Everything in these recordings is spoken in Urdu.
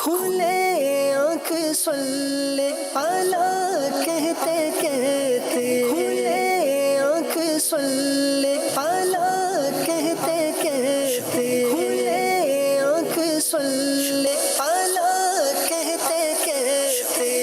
کھلے آنکھ صلی اعلیٰ کہتے کہتے، کھلے آنکھ صلی اعلیٰ کہتے کہتے، کھلے آنکھ صلی اعلیٰ کہتے کہتے۔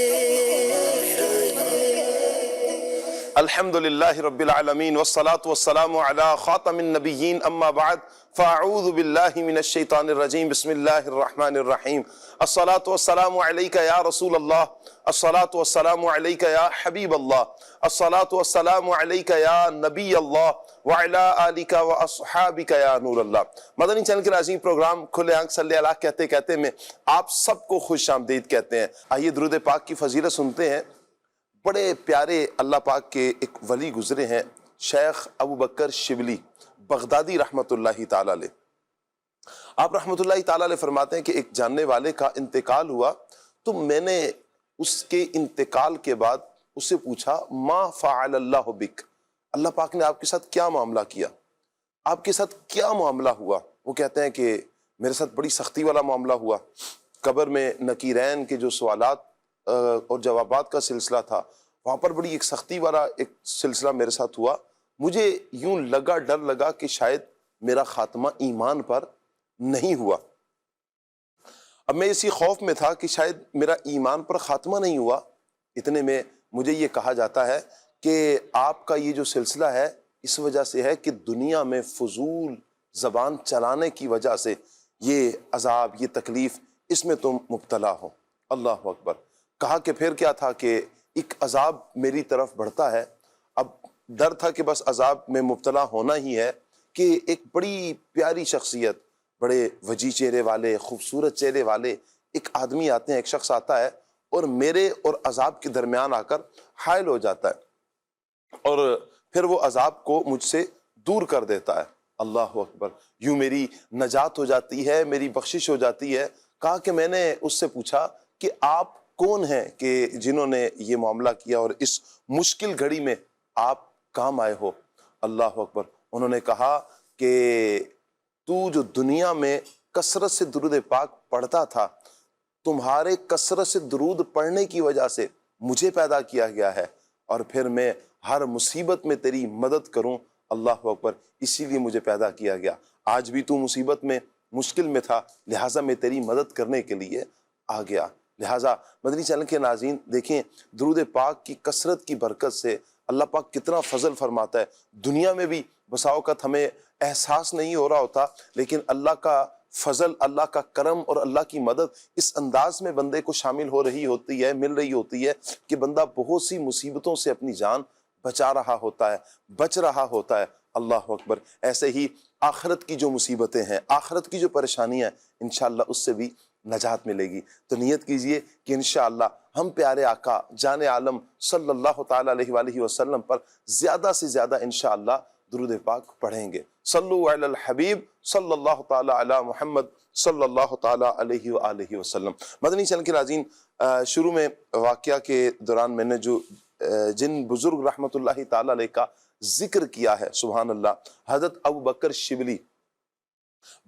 الحمدللہ رب العالمین والصلاة والسلام علی خاتم النبیین اما بعد فاعوذ باللہ من الشیطان الرجیم بسم اللہ الرحمن الرحیم الصلاة والسلام علیکہ یا رسول اللہ، الصلاة والسلام علیکہ یا حبیب اللہ، الصلاة والسلام علیکہ یا نبی اللہ وعلی آلکہ واصحابکہ یا نور اللہ۔ مدنی چینل کے ناظرین، پروگرام کھلے آنکھ صلی اللہ کہتے کہتے میں آپ سب کو خوش آمدید کہتے ہیں۔ آئیے درود پاک کی فضیلت سنتے ہیں۔ بڑے پیارے اللہ پاک کے ایک ولی گزرے ہیں، شیخ ابو بکر شبلی بغدادی رحمت اللہ تعالیٰ علیہ۔ آپ رحمت اللہ تعالیٰ علیہ فرماتے ہیں کہ ایک جاننے والے کا انتقال ہوا تو میں نے اس کے انتقال کے بعد اس سے پوچھا ما فعل اللہ بک، اللہ پاک نے آپ کے ساتھ کیا معاملہ کیا، آپ کے ساتھ کیا معاملہ ہوا؟ وہ کہتے ہیں کہ میرے ساتھ بڑی سختی والا معاملہ ہوا۔ قبر میں نکیرین کے جو سوالات اور جوابات کا سلسلہ تھا، وہاں پر بڑی ایک سختی والا ایک سلسلہ میرے ساتھ ہوا۔ مجھے یوں لگا، ڈر لگا کہ شاید میرا خاتمہ ایمان پر نہیں ہوا۔ اب میں اسی خوف میں تھا کہ شاید میرا ایمان پر خاتمہ نہیں ہوا۔ اتنے میں مجھے یہ کہا جاتا ہے کہ آپ کا یہ جو سلسلہ ہے اس وجہ سے ہے کہ دنیا میں فضول زبان چلانے کی وجہ سے یہ عذاب، یہ تکلیف، اس میں تم مبتلا ہو۔ اللہ اکبر۔ کہا کہ پھر کیا تھا کہ ایک عذاب میری طرف بڑھتا ہے۔ اب ڈر تھا کہ بس عذاب میں مبتلا ہونا ہی ہے کہ ایک بڑی پیاری شخصیت، بڑے وجی چہرے والے، خوبصورت چہرے والے ایک آدمی آتے ہیں، ایک شخص آتا ہے اور میرے اور عذاب کے درمیان آ کر حائل ہو جاتا ہے اور پھر وہ عذاب کو مجھ سے دور کر دیتا ہے۔ اللہ اکبر۔ یوں میری نجات ہو جاتی ہے، میری بخشش ہو جاتی ہے۔ کہا کہ میں نے اس سے پوچھا کہ آپ کون ہیں کہ جنہوں نے یہ معاملہ کیا اور اس مشکل گھڑی میں آپ کام آئے ہو؟ اللہ اکبر۔ انہوں نے کہا کہ تو جو دنیا میں کثرت سے درود پاک پڑھتا تھا، تمہارے کثرت سے درود پڑھنے کی وجہ سے مجھے پیدا کیا گیا ہے اور پھر میں ہر مصیبت میں تیری مدد کروں۔ اللہ اکبر۔ اسی لیے مجھے پیدا کیا گیا۔ آج بھی تو مصیبت میں، مشکل میں تھا، لہٰذا میں تیری مدد کرنے کے لیے آ گیا۔ لہٰذا مدنی چینل کے ناظرین دیکھیں، درود پاک کی کثرت کی برکت سے اللہ پاک کتنا فضل فرماتا ہے۔ دنیا میں بھی بسا اوقات ہمیں احساس نہیں ہو رہا ہوتا، لیکن اللہ کا فضل، اللہ کا کرم اور اللہ کی مدد اس انداز میں بندے کو شامل ہو رہی ہوتی ہے، مل رہی ہوتی ہے کہ بندہ بہت سی مصیبتوں سے اپنی جان بچا رہا ہوتا ہے، بچ رہا ہوتا ہے۔ اللہ اکبر۔ ایسے ہی آخرت کی جو مصیبتیں ہیں، آخرت کی جو پریشانیاں ہیں، انشاءاللہ اس سے بھی نجات ملے گی۔ تو نیت کیجئے کہ انشاءاللہ ہم پیارے آقا جان عالم صلی اللہ تعالیٰ علیہ وآلہ وسلم پر زیادہ سے زیادہ انشاءاللہ درود پاک پڑھیں گے۔ صلو علی الحبیب صلی اللہ تعالیٰ علی محمد صلی اللہ تعالیٰ علیہ وآلہ وسلم۔ مدنی چینل کے ناظرین، شروع میں واقعہ کے دوران میں نے جو جن بزرگ رحمت اللہ تعالیٰ علیہ کا ذکر کیا ہے، سبحان اللہ، حضرت ابو بکر شبلی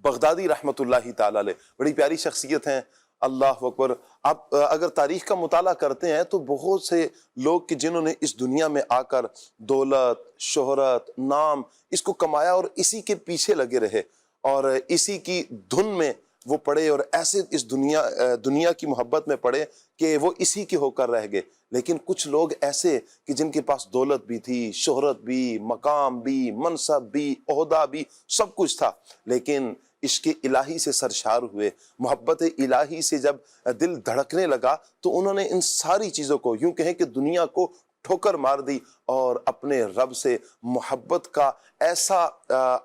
بغدادی رحمت اللہ تعالیٰ علیہ، بڑی پیاری شخصیت ہیں۔ اللہ اکبر۔ آپ اگر تاریخ کا مطالعہ کرتے ہیں تو بہت سے لوگ کہ جنہوں نے اس دنیا میں آ کر دولت، شہرت، نام اس کو کمایا اور اسی کے پیچھے لگے رہے اور اسی کی دھن میں وہ پڑے اور ایسے اس دنیا کی محبت میں پڑے کہ وہ اسی کے ہو کر رہ گئے۔ لیکن کچھ لوگ ایسے کہ جن کے پاس دولت بھی تھی، شہرت بھی، مقام بھی، منصب بھی، عہدہ بھی، سب کچھ تھا، لیکن عشق الہی سے سرشار ہوئے، محبت الہی سے جب دل دھڑکنے لگا تو انہوں نے ان ساری چیزوں کو، یوں کہیں کہ دنیا کو ٹھوکر مار دی اور اپنے رب سے محبت کا ایسا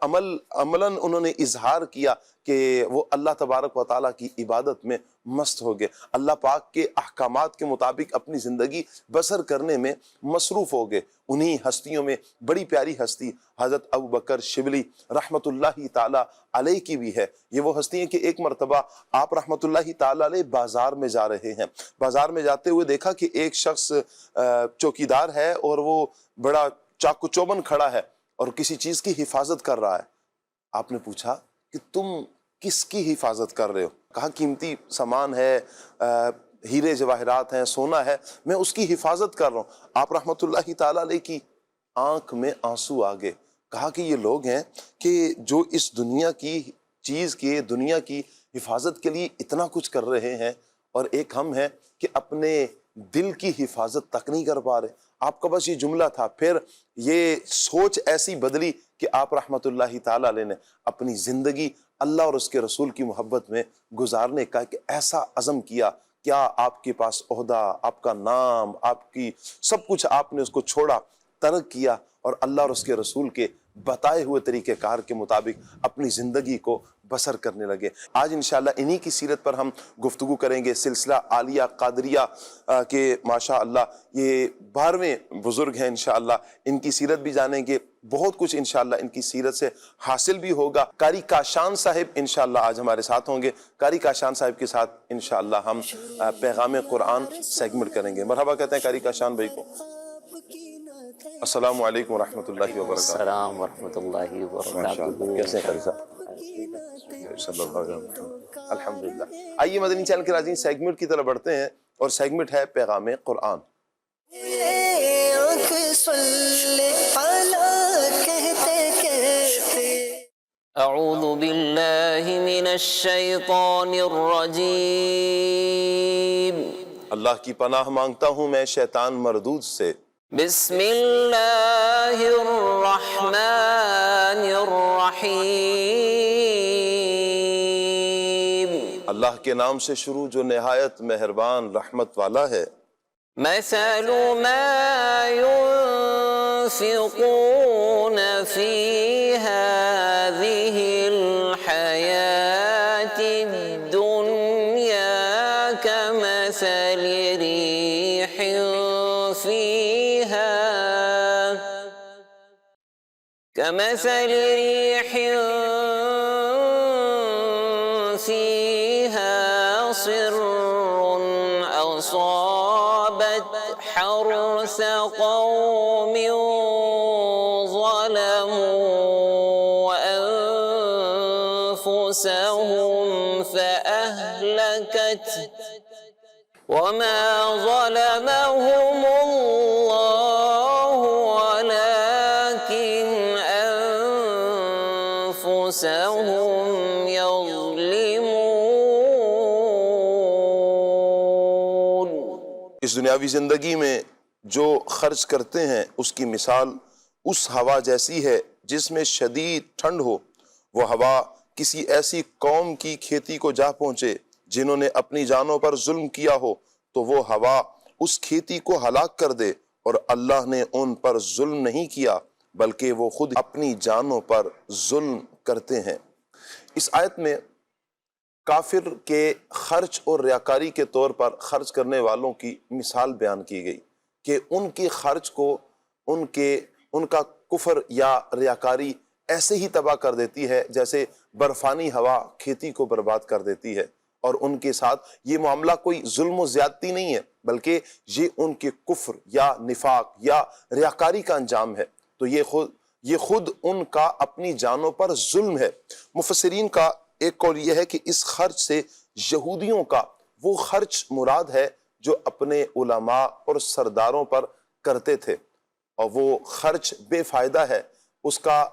عملاً انہوں نے اظہار کیا کہ وہ اللہ تبارک و تعالیٰ کی عبادت میں مست ہو گئے، اللہ پاک کے احکامات کے مطابق اپنی زندگی بسر کرنے میں مصروف ہو گئے۔ انہی ہستیوں میں بڑی پیاری ہستی حضرت ابو بکر شبلی رحمت اللہ تعالیٰ علیہ کی بھی ہے۔ یہ وہ ہستی ہیں کہ ایک مرتبہ آپ رحمت اللہ تعالیٰ علیہ بازار میں جا رہے ہیں، بازار میں جاتے ہوئے دیکھا کہ ایک شخص چوکیدار ہے اور وہ بڑا چاقو چوبند کھڑا ہے اور کسی چیز کی حفاظت کر رہا ہے۔ آپ نے پوچھا کہ تم کس کی حفاظت کر رہے ہو؟ کہا قیمتی سامان ہے، ہیرے جواہرات ہیں، سونا ہے، میں اس کی حفاظت کر رہا ہوں۔ آپ رحمۃ اللہ تعالیٰ علیہ کی آنکھ میں آنسو آ گئے۔ کہا کہ یہ لوگ ہیں کہ جو اس دنیا کی چیز کی، دنیا کی حفاظت کے لیے اتنا کچھ کر رہے ہیں، اور ایک ہم ہیں کہ اپنے دل کی حفاظت تک نہیں کر پا رہے۔ آپ کا بس یہ جملہ تھا، پھر یہ سوچ ایسی بدلی کہ آپ رحمۃ اللہ تعالیٰ علیہ نے اپنی زندگی اللہ اور اس کے رسول کی محبت میں گزارنے کا ایک ایسا عزم کیا۔ کیا آپ کے پاس عہدہ، آپ کا نام، آپ کی سب کچھ، آپ نے اس کو چھوڑا، ترک کیا، اور اللہ اور اس کے رسول کے بتائے ہوئے طریقہ کار کے مطابق اپنی زندگی کو بسر کرنے لگے۔ آج انشاءاللہ انہی کی سیرت پر ہم گفتگو کریں گے۔ سلسلہ عالیہ قادریہ کے ماشاء اللہ یہ 12ویں بزرگ ہیں، انشاءاللہ ان کی سیرت بھی جانیں گے، بہت کچھ انشاءاللہ ان کی سیرت سے حاصل بھی ہوگا۔ قاری کاشان صاحب انشاءاللہ آج ہمارے ساتھ ہوں گے۔ قاری کاشان صاحب کے ساتھ انشاءاللہ ہم پیغام قرآن سیگمنٹ کریں گے۔ مرحبا کہتے ہیں قاری کاشان بھائی کو۔ السلام علیکم ورحمۃ اللہ وبرکاتہ۔ السلام ورحمۃ اللہ وبرکاتہ۔ کیسے ہیں قاری صاحب؟ صلی اللہ علیہ وسلم، الحمدللہ۔ آئیے مدنی چینل کے ناظرین سیگمنٹ کی طرف بڑھتے ہیں، اور سیگمنٹ ہے پیغام قرآن۔ اعوذ باللہ من الشیطان الرجیم۔ اللہ کی پناہ مانگتا ہوں میں شیطان مردود سے۔ بسم اللہ الرحمن الرحیم۔ اللہ کے نام سے شروع جو نہایت مہربان رحمت والا ہے۔ مثل ما ينفقون في هذه الحياة الدنيا كمثل ريح فيها صر أصابت حرث قوم ظلموا أنفسهم فأهلكت وما ظلمهم الله ولكن أنفسهم يظلمون۔ اس دنیاوی زندگی میں جو خرچ کرتے ہیں اس کی مثال اس ہوا جیسی ہے جس میں شدید ٹھنڈ ہو۔ وہ ہوا کسی ایسی قوم کی کھیتی کو جا پہنچے جنہوں نے اپنی جانوں پر ظلم کیا ہو، تو وہ ہوا اس کھیتی کو ہلاک کر دے، اور اللہ نے ان پر ظلم نہیں کیا بلکہ وہ خود اپنی جانوں پر ظلم کرتے ہیں۔ اس آیت میں کافر کے خرچ اور ریاکاری کے طور پر خرچ کرنے والوں کی مثال بیان کی گئی کہ ان کے خرچ کو ان کا کفر یا ریاکاری ایسے ہی تباہ کر دیتی ہے جیسے برفانی ہوا کھیتی کو برباد کر دیتی ہے، اور ان کے ساتھ یہ معاملہ کوئی ظلم و زیادتی نہیں ہے بلکہ یہ ان کے کفر یا نفاق یا ریاکاری کا انجام ہے۔ تو یہ خود ان کا اپنی جانوں پر ظلم ہے۔ مفسرین کا ایک قول یہ ہے کہ اس خرچ سے یہودیوں کا وہ خرچ مراد ہے جو اپنے علماء اور سرداروں پر کرتے تھے، اور وہ خرچ بے فائدہ ہے، اس کا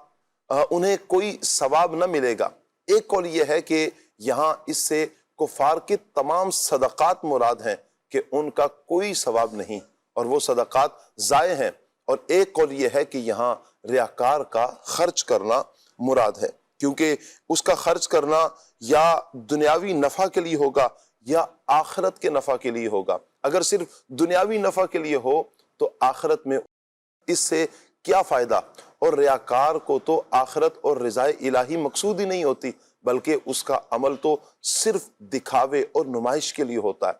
انہیں کوئی ثواب نہ ملے گا۔ ایک قول یہ ہے کہ یہاں اس سے کفار کے تمام صدقات مراد ہیں کہ ان کا کوئی ثواب نہیں اور وہ صدقات ضائع ہیں، اور ایک قول یہ ہے کہ یہاں ریاکار کا خرچ کرنا مراد ہے، کیونکہ اس کا خرچ کرنا یا دنیاوی نفع کے لیے ہوگا یا آخرت کے نفع کے لیے ہوگا۔ اگر صرف دنیاوی نفع کے لیے ہو تو آخرت میں اس سے کیا فائدہ، اور ریاکار کو تو آخرت اور رضائے الہی مقصود ہی نہیں ہوتی بلکہ اس کا عمل تو صرف دکھاوے اور نمائش کے لیے ہوتا ہے۔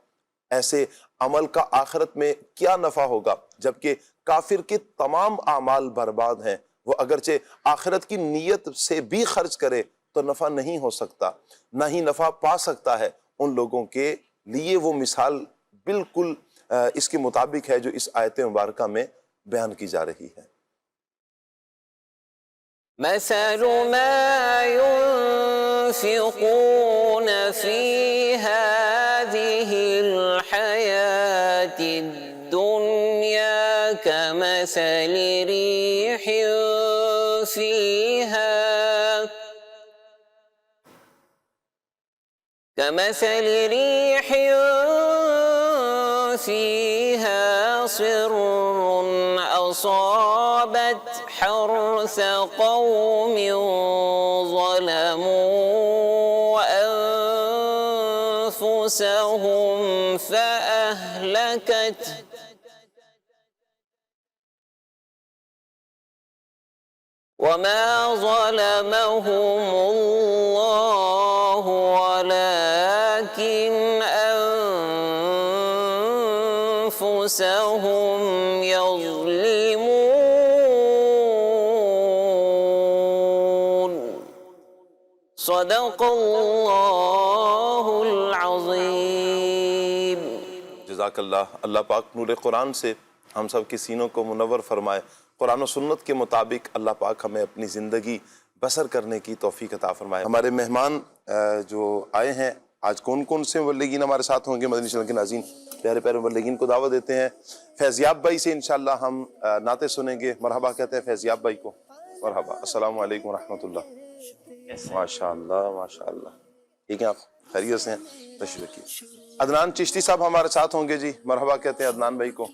ایسے عمل کا آخرت میں کیا نفع ہوگا جبکہ کافر کے تمام اعمال برباد ہیں۔ وہ اگرچہ آخرت کی نیت سے بھی خرچ کرے تو نفع نہیں ہو سکتا، نہ ہی نفع پا سکتا ہے۔ ان لوگوں کے لیے وہ مثال بالکل اس کے مطابق ہے جو اس آیت مبارکہ میں بیان کی جا رہی ہے۔ مثل ما ينفقون في هذه الحياة الدنيا كمثل ريح فيها صر أصابت حرث قوم ظلموا أنفسهم فأهلكته وما ظلمهم الله ولكن أنفسهم يظلمون صدق اللہ العظیم۔ جزاک اللہ۔ اللہ پاک نور قرآن سے ہم سب کے سینوں کو منور فرمائے، قرآن و سنت کے مطابق اللہ پاک ہمیں اپنی زندگی بسر کرنے کی توفیق عطا فرمائے۔ ہمارے مہمان جو آئے ہیں آج کون کون سے مبلغین ہمارے ساتھ ہوں گے؟ مدنی چینل کے ناظرین پیارے پیارے مبلغین کو دعوت دیتے ہیں۔ فیضیاب بھائی سے انشاءاللہ ہم نعتیں سنیں گے۔ مرحبا کہتے ہیں فیضیاب بھائی کو۔ مرحبا، السلام علیکم ورحمۃ اللہ۔ ماشاءاللہ ماشاءاللہ، ٹھیک ہے، آپ خیریت سے ہیں؟ تشریف رکھیے۔ عدنان چشتی صاحب ہمارے ساتھ ہوں گے جی، مرحبا کہتے ہیں عدنان بھائی کو۔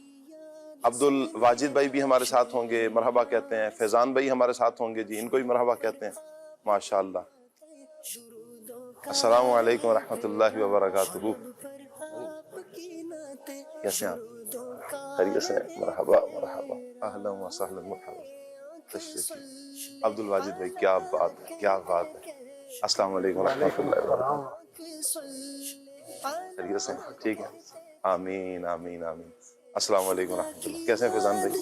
عبد الواجد بھائی بھی ہمارے ساتھ ہوں گے، مرحبا کہتے ہیں۔ فیضان بھائی ہمارے ساتھ ہوں گے جی، ان کو بھی مرحبا کہتے ہیں۔ ماشاءاللہ، السلام علیکم ورحمۃ اللہ وبرکاتہ۔ کیسے ہیں آپ؟ خیریت سے ہیں؟ مرحبا مرحبا، اہلا و سہلا، مرحبا، تشریف۔ عبد الواجد بھائی، کیا بات ہے، کیا بات ہے۔ السلام علیکم ورحمۃ اللہ وبرکاتہ۔ خیریت سے ہیں؟ ٹھیک ہے، آمین آمین آمین۔ السلام علیکم ورحمۃ اللہ۔ کیسے ہیں فیضان بھائی؟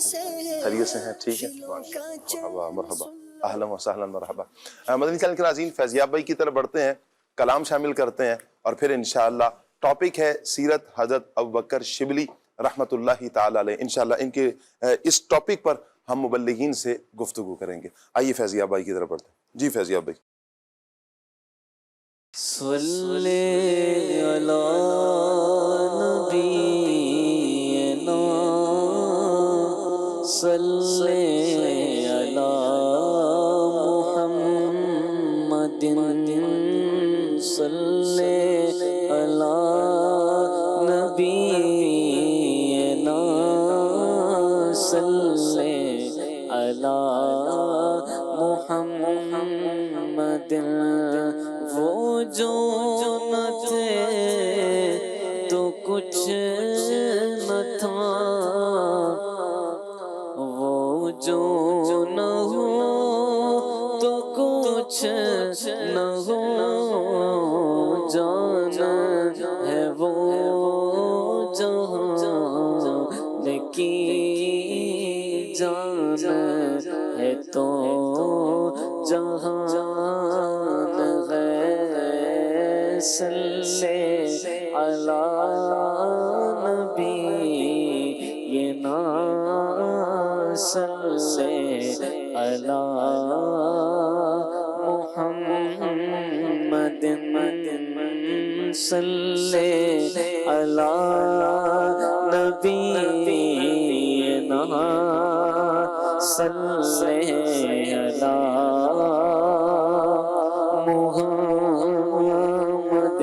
خیریت سے ہیں؟ ٹھیک ہے، مرحبا مرحبا، اہلا و سہلا، مرحبا۔ مدنی چینل کے ناظرین فیضیاب بھائی کی طرف بڑھتے ہیں، کلام شامل کرتے ہیں، اور پھر انشاءاللہ ٹاپک ہے سیرت حضرت ابوبکر شبلی رحمۃ اللہ تعالی علیہ۔ انشاءاللہ ان کے اس ٹاپک پر ہم مبلغین سے گفتگو کریں گے۔ آئیے فیضیاب بھائی کی طرف بڑھتے ہیں جی۔ فیضیاب بھائی، صلی علی نبینا صلی علی محمد صلی علی نبینا صلی علی محمد۔ وہ جو نہ تھے تو کچھ نہ تھا، وہ جو نہ ہو تو کچھ نہ ہو، جان ہے وہ جہان کی جان ہے تو جہان ہے۔ صلی علی نبینا صلی علی محمد صلی علی نبینا صلی علی محمد۔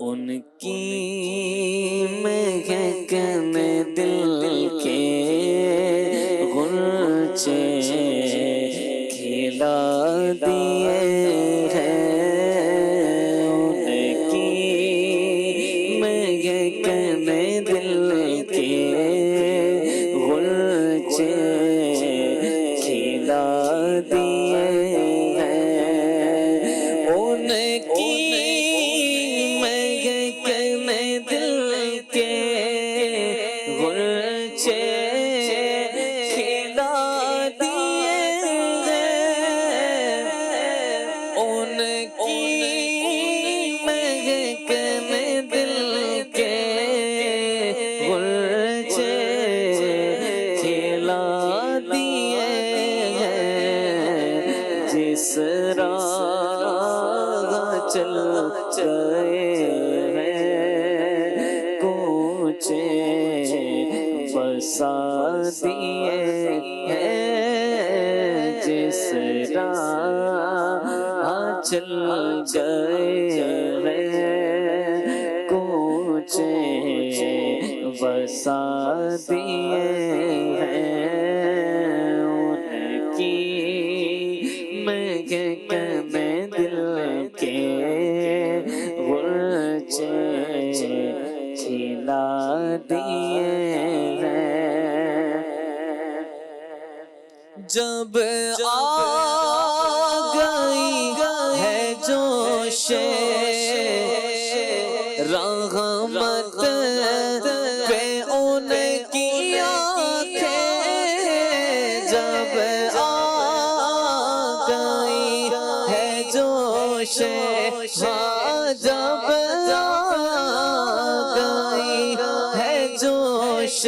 ان کی مہکن دل کے غنچے کھلا دیے ہیں، ان کی مہکن دل کے غنچے کھلا دیے ہیں، ان کی مہکن دل کے غنچے چل گئے ہیں کوچے بسا دیے ہیں جس راہ چل گئے ہیں کوچے بسا دیے ہیں ان کی میں دل کے غرچے کھلا دیے ہیں جب آ گئی ہے جوش رحمت پہ ان کی آنکھیں جب آ گئی ہے جوش ہاں جب آ گئی ہے جوش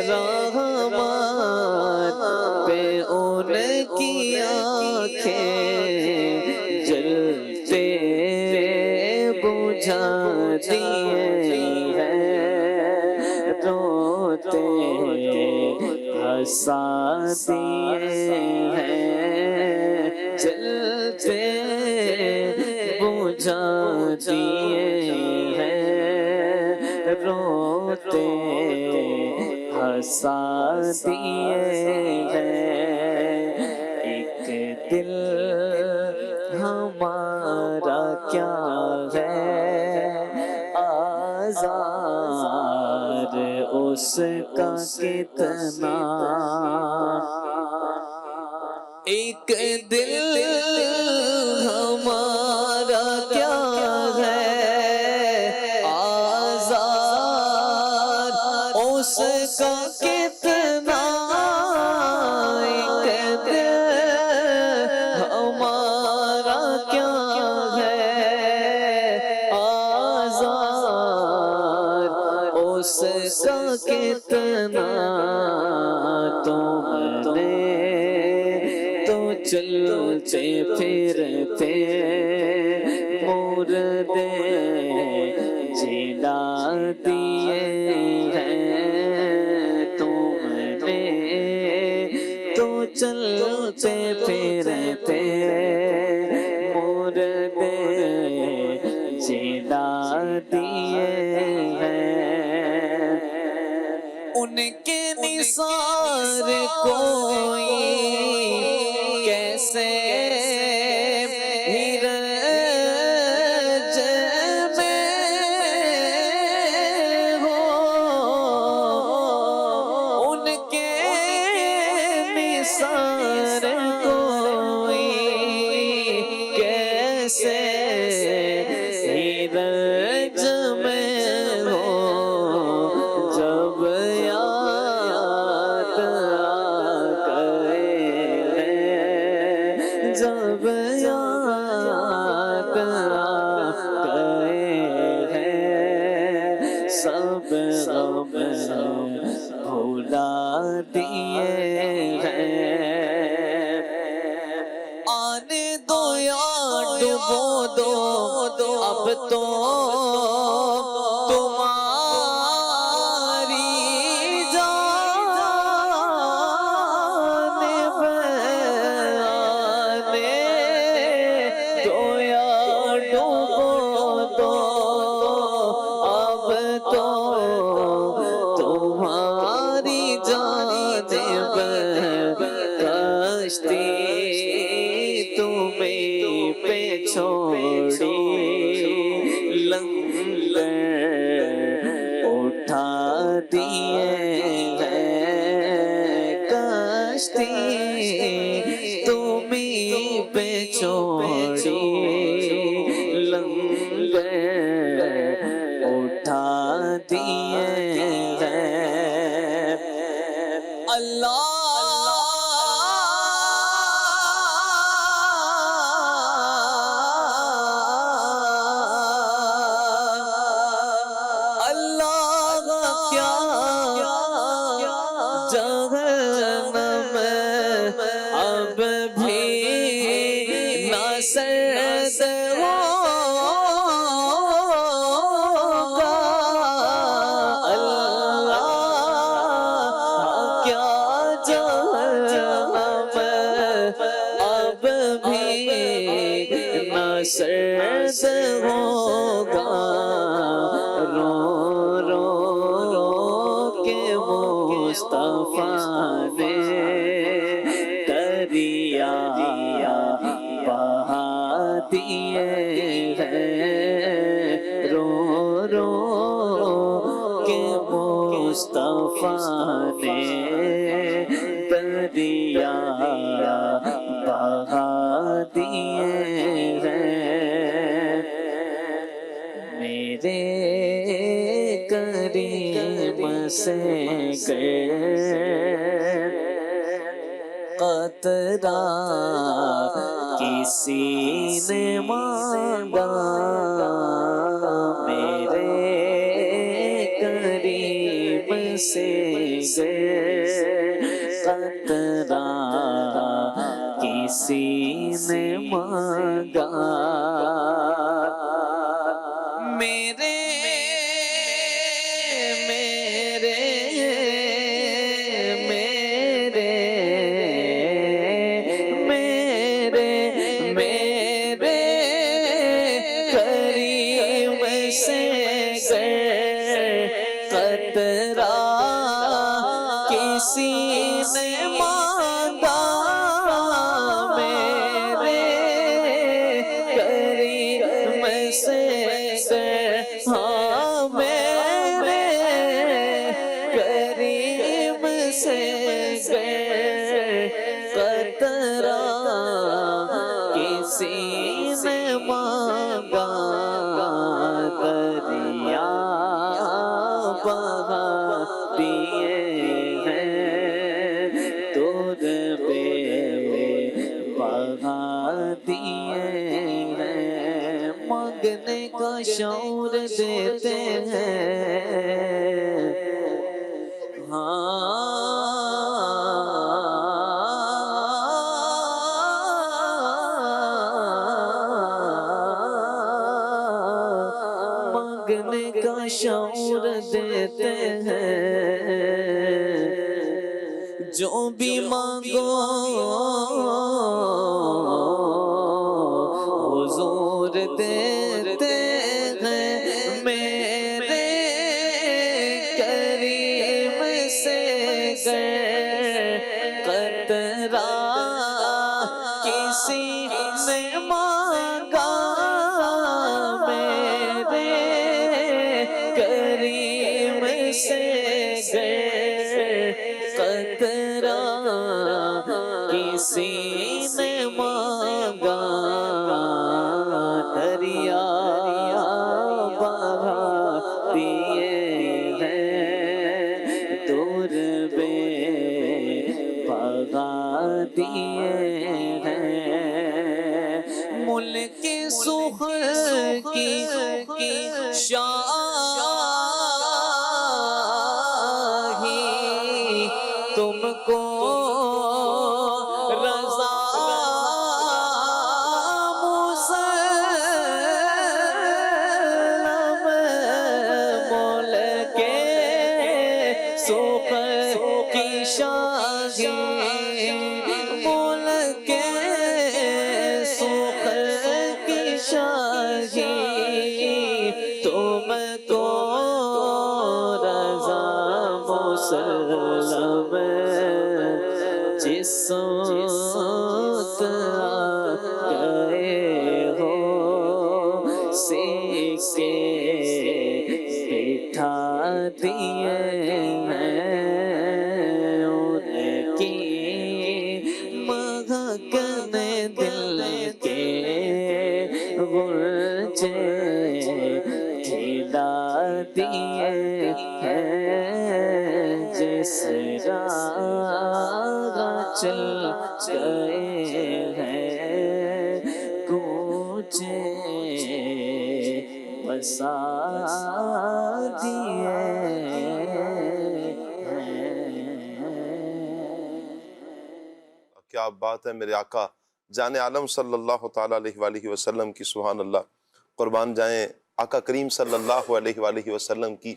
رحمت پہ ان کی آنکھیں جلتے بجھا دیے ہیں روتے ہنسا دیے ہیں جلتے بجھا دیے ہیں روتے ہنسا دیے ہیں ایک دل ہمارا کیا ہے آزار اس کا کتنا ایک دل ہمارا کیا ہے آزار اس کا کتنا ایک دل ہمارا کیا ہے آزار اس کا کتنا تم نے تو چلتے پھرتے مردے جلا دیے ہیں تم نے تو چلتے پھرتے مردے جلا دیے ہیں ان کے نثار کوئی کیسے ہی رج میں ہو ان کے نثار کوئی کیسے ہی رج میں ہو جب یاد آ گئے جب یاد آ گئے ہیں سب غم بھلا دیے ہیں آنے دو یا ڈبو دو اب تو تمہیں پہ چھوڑی لنگر اٹھا دیے ہیں کشتی تمہیں پہ چھوڑی لنگر اٹھا دیے ہیں اللہ سرد ہوگا رو رو کے مصطفیٰ نے دریا بہا دیے ہیں رو رو کے مصطفیٰ نے دریا بہا دیے ہیں میرے کریم سے قطرہ کسی نے مانگا میرے کریم سے قطرہ کسی نے مانگا میرے میرے میرے میرے میرے کریم سے قطرہ کسی نے مانگا میرے کریم سے ہاں میرے کریم سے قطرہ کسی نے مانگا دریا بہا دیے ہیں دودھ پہ بہا دیے ہیں مانگنے کا شعور دیتے ہیں مانگنے کا شعور دیتے ہیں جو بھی مانگو حضور دیتے ہیں میرے کریم سے قطرہ کسی نے مانگا میرے کریم سے قطرہ کسی نے مانگا دریا بہا دیے ہیں دور بے بہا دیے ہیں ملک سخن کی شاہی تم کو رضا مسلم ملک سخن کی شاہی ملک سخن کی شاہی تم کو رضا مسلم جس وقت گئے ہو سکے بٹھا دیے ہیں ان کی مہکنے دل کے غنچے کھلا دیے ہیں جس راہ چل گئے ہیں کوچے بسا دیے کیا بات ہے میرے آقا جان عالم صلی اللہ تعالیٰ علیہ وآلہ وسلم کی، سبحان اللہ، قربان جائیں آقا کریم صلی اللہ علیہ وآلہ وسلم کی